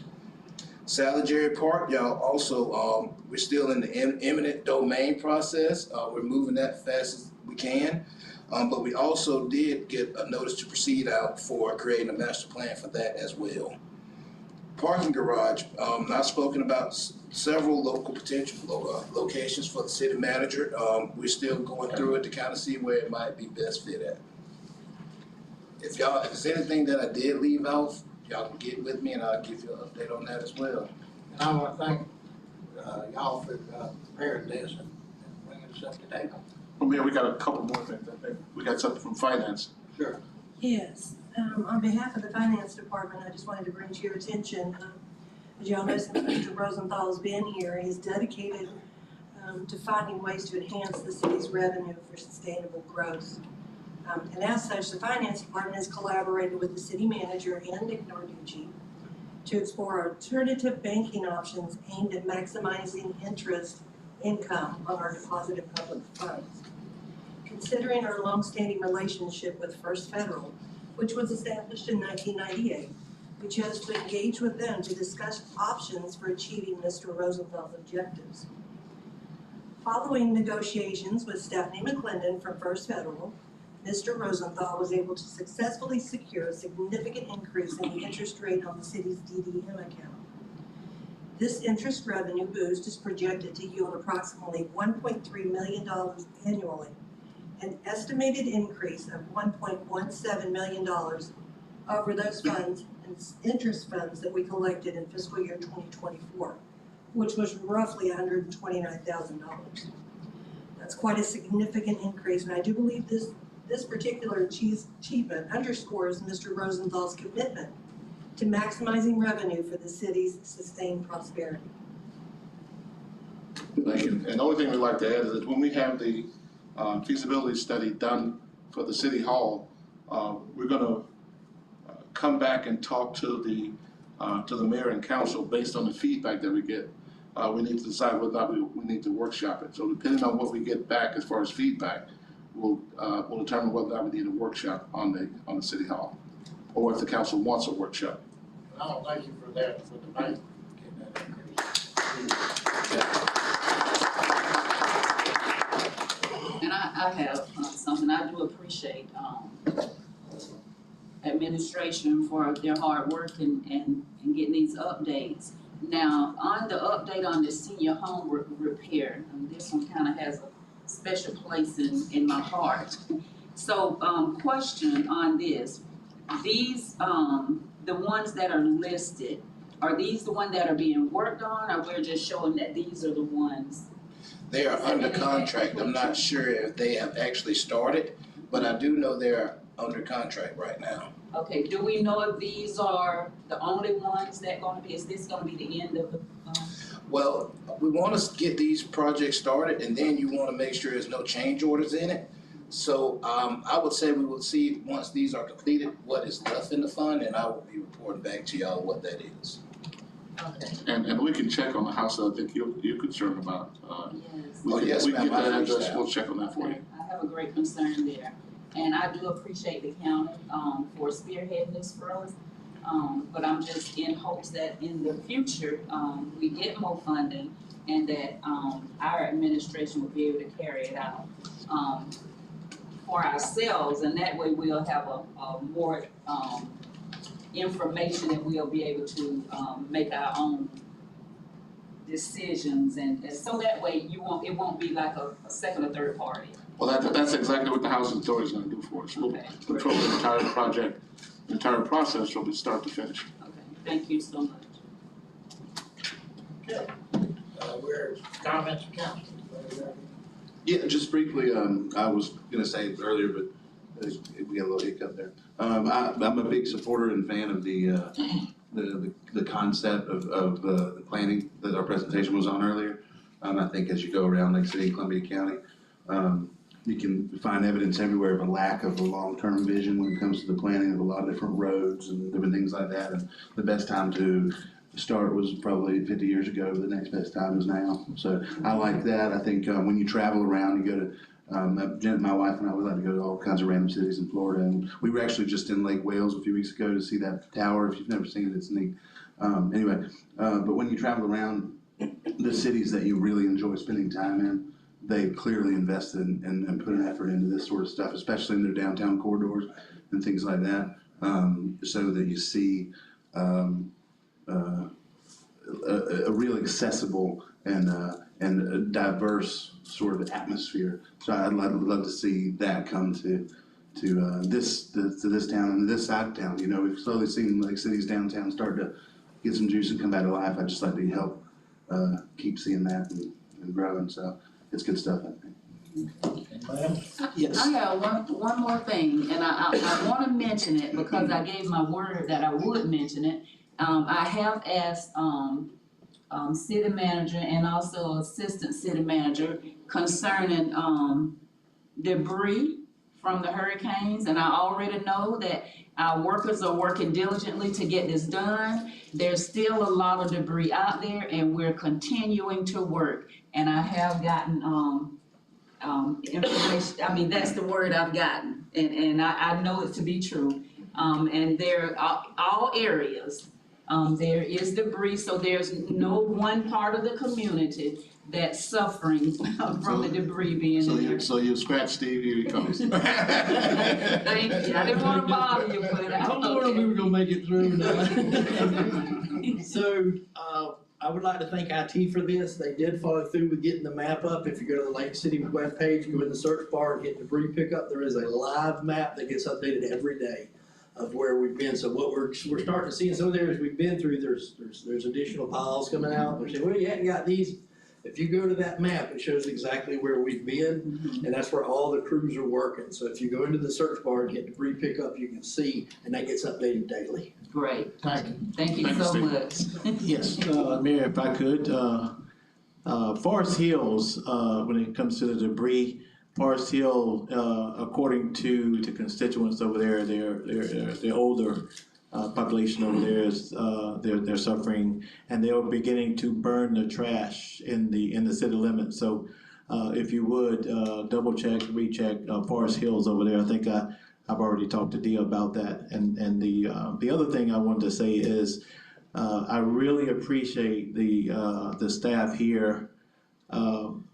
Salingeri Park, y'all also, we're still in the eminent domain process. We're moving that fast as we can. But we also did get a notice to proceed out for creating a master plan for that as well. Parking garage, I've spoken about several local potential locations for the city manager. We're still going through it to kind of see where it might be best fit at. If there's anything that I did leave off, y'all can get with me and I'll give you an update on that as well. And I wanna thank, y'all for, preparing this and bringing us up to date. Well, Mayor, we got a couple more things. I think we got something from finance. Sure. Yes, on behalf of the finance department, I just wanted to bring to your attention, as y'all know, since Mr. Rosenthal's been here, he's dedicated to finding ways to enhance the city's revenue for sustainable growth. And as such, the finance department has collaborated with the city manager and Nick Narducci to explore alternative banking options aimed at maximizing interest income on our deposited public funds. Considering our longstanding relationship with First Federal, which was established in 1998, we chose to engage with them to discuss options for achieving Mr. Rosenthal's objectives. Following negotiations with Stephanie McClendon from First Federal, Mr. Rosenthal was able to successfully secure a significant increase in the interest rate on the city's DDM account. This interest revenue boost is projected to yield approximately $1.3 million annually, an estimated increase of $1.17 million over those funds and interest funds that we collected in fiscal year 2024, which was roughly $129,000. That's quite a significant increase, and I do believe this particular achievement underscores Mr. Rosenthal's commitment to maximizing revenue for the city's sustained prosperity. Thank you. And the only thing we'd like to add is that when we have the feasibility study done for the city hall, we're gonna come back and talk to the mayor and council based on the feedback that we get. We need to decide whether or not we need to workshop it. So depending on what we get back as far as feedback, we'll determine whether or not we need a workshop on the city hall, or if the council wants a workshop. And I don't thank you for that, for the bank getting that increase. And I have something, I do appreciate, administration for their hard work and getting these updates. Now, on the update on the senior home repair, this one kind of has a special place in my heart. So, question on this, these, the ones that are listed, are these the ones that are being worked on, or we're just showing that these are the ones? They are under contract. I'm not sure if they have actually started, but I do know they're under contract right now. Okay, do we know if these are the only ones that is this gonna be the end of the, Well, we want to get these projects started and then you want to make sure there's no change orders in it. So, I would say we will see, once these are completed, what is left in the fund, and I will be reporting back to y'all what that is. okay, And we can check on the house that I think you're concerned about. yes. Oh, yes, We can ma'am, get that I reached address, out. we'll check on that for you. Okay, I have a great concern there, and I do appreciate the county, for spearheading this for us. But I'm just in hopes that in the future, we get more funding and that, our administration will be able to carry it out, for ourselves, and that way we'll have a more, information and we'll be able to, make our own decisions and so that way it won't be like a second or third party. Well, that's exactly what the housing authority is gonna do for us. We'll Okay, control the entire project, the entire process from start to finish. okay, thank you so much. Okay. We're comments from council. Yeah, just briefly, I was gonna say it earlier, but we got a little hiccup there. I'm a big supporter and fan of the concept of the planning that our presentation was on earlier. I think as you go around Lake City and Columbia County, you can find evidence everywhere of a lack of a long-term vision when it comes to the planning of a lot of different roads and different things like that. And the best time to start was probably 50 years ago. The next best time is now. So I like that. I think when you travel around, you go to Janet, my wife and I, we like to go to all kinds of random cities in Florida, and we were actually just in Lake Wales a few weeks ago to see that tower. If you've never seen it, it's neat. But when you travel around the cities that you really enjoy spending time in, they've clearly invested and put an effort into this sort of stuff, especially in their downtown corridors and things like that, so that you see a real accessible and a diverse sort of atmosphere. So I'd love to see that come to this town and this side of town. You know, we've slowly seen Lake City's downtown start to get some juice and come back to life. I'd just like to help keep seeing that and growing. So it's good stuff, I think. Yes. I got one more thing, and I wanna mention it because I gave my word that I would mention it. I have asked, city manager and also assistant city manager concerning, debris from the hurricanes, and I already know that our workers are working diligently to get this done. There's still a lot of debris out there, and we're continuing to work, and I have gotten, information, I mean, that's the word I've gotten, and I know it to be true. And there are all areas, there is debris, so there's no one part of the community that's suffering from the debris being there. So you scratch Steve, here he comes. Thank you, I didn't wanna bother you, but I don't know if we were gonna make it through. So, I would like to thank IT for this. They did follow through with getting the map up. If you go to the Lake City webpage, go in the search bar and hit debris pickup, there is a live map that gets updated every day of where we've been. So what we're starting to see in some of the areas we've been through, there's additional piles coming out. They're saying, well, you hadn't got these. If you go to that map, it shows exactly where we've been, and that's where all the crews are working. So if you go into the search bar and hit debris pickup, you can see, and that gets updated daily. Great, Thank you. thank you so much. Yes, Mayor, if I could, Forest Hills, when it comes to the debris, Forest Hill, according to constituents over there, they're older population over there is they're suffering, and they're beginning to burn the trash in the city limits. So if you would double check, recheck Forest Hills over there. I think I've already talked to Dia about that. And the other thing I wanted to say is I really appreciate the staff here. From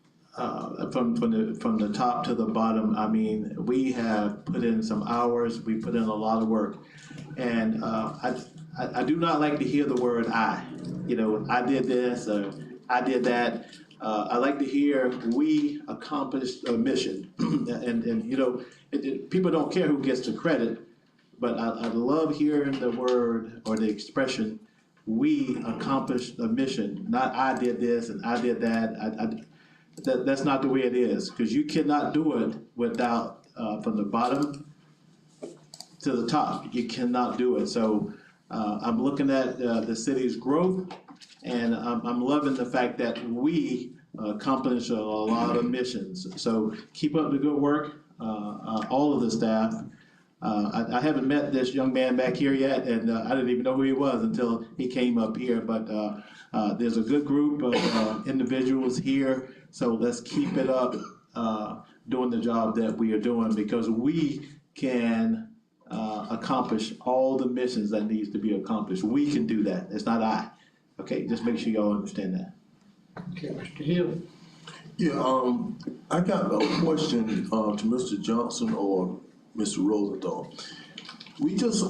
the top to the bottom, I mean, we have put in some hours, we put in a lot of work. And I do not like to hear the word I. You know, I did this, or I did that. I like to hear we accomplished a mission. and you know, people don't care who gets the credit, but I love hearing the word or the expression, we accomplished a mission, not I did this and I did that. That's not the way it is, because you cannot do it without, from the bottom to the top, you cannot do it. So I'm looking at the city's growth, and I'm loving the fact that we accomplish a lot of missions. So keep up the good work, all of the staff. I haven't met this young man back here yet, and I didn't even know who he was until he came up here, but there's a good group of individuals here, so let's keep it up, doing the job that we are doing, because we can accomplish all the missions that needs to be accomplished. We can do that, it's not I. Okay, just make sure y'all understand that. Okay, Mr. Hill. Yeah, I got a question, to Mr. Johnson or Mr. Rosenthal. We just,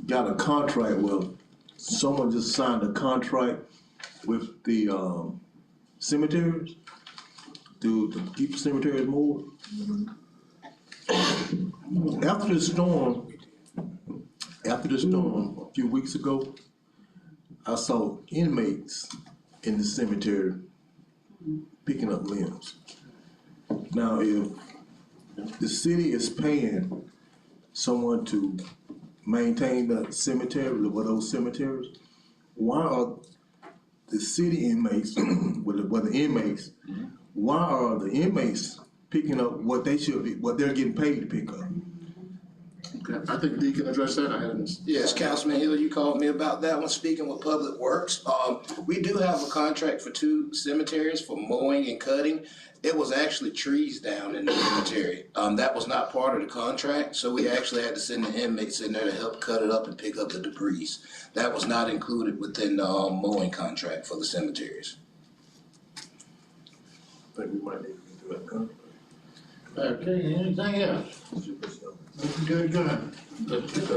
got a contract, well, someone just signed a contract with the, cemeteries to keep the cemeteries more. After the storm, a few weeks ago, I saw inmates in the cemetery picking up limbs. Now, if the city is paying someone to maintain the cemetery, or those cemeteries, why are the city inmates, why are the inmates picking up what they should be, what they're getting paid to pick up? Okay, I think Dee can address that, I had this. Yes, Councilman Hill, you called me about that one, speaking with Public Works. We do have a contract for 2 cemeteries for mowing and cutting. It was actually trees down in the cemetery. That was not part of the contract, so we actually had to send the inmates in there to help cut it up and pick up the debris. That was not included within the mowing contract for the cemeteries. I think we might need to do that contract. Okay, anything else? Looking good, good. Let's get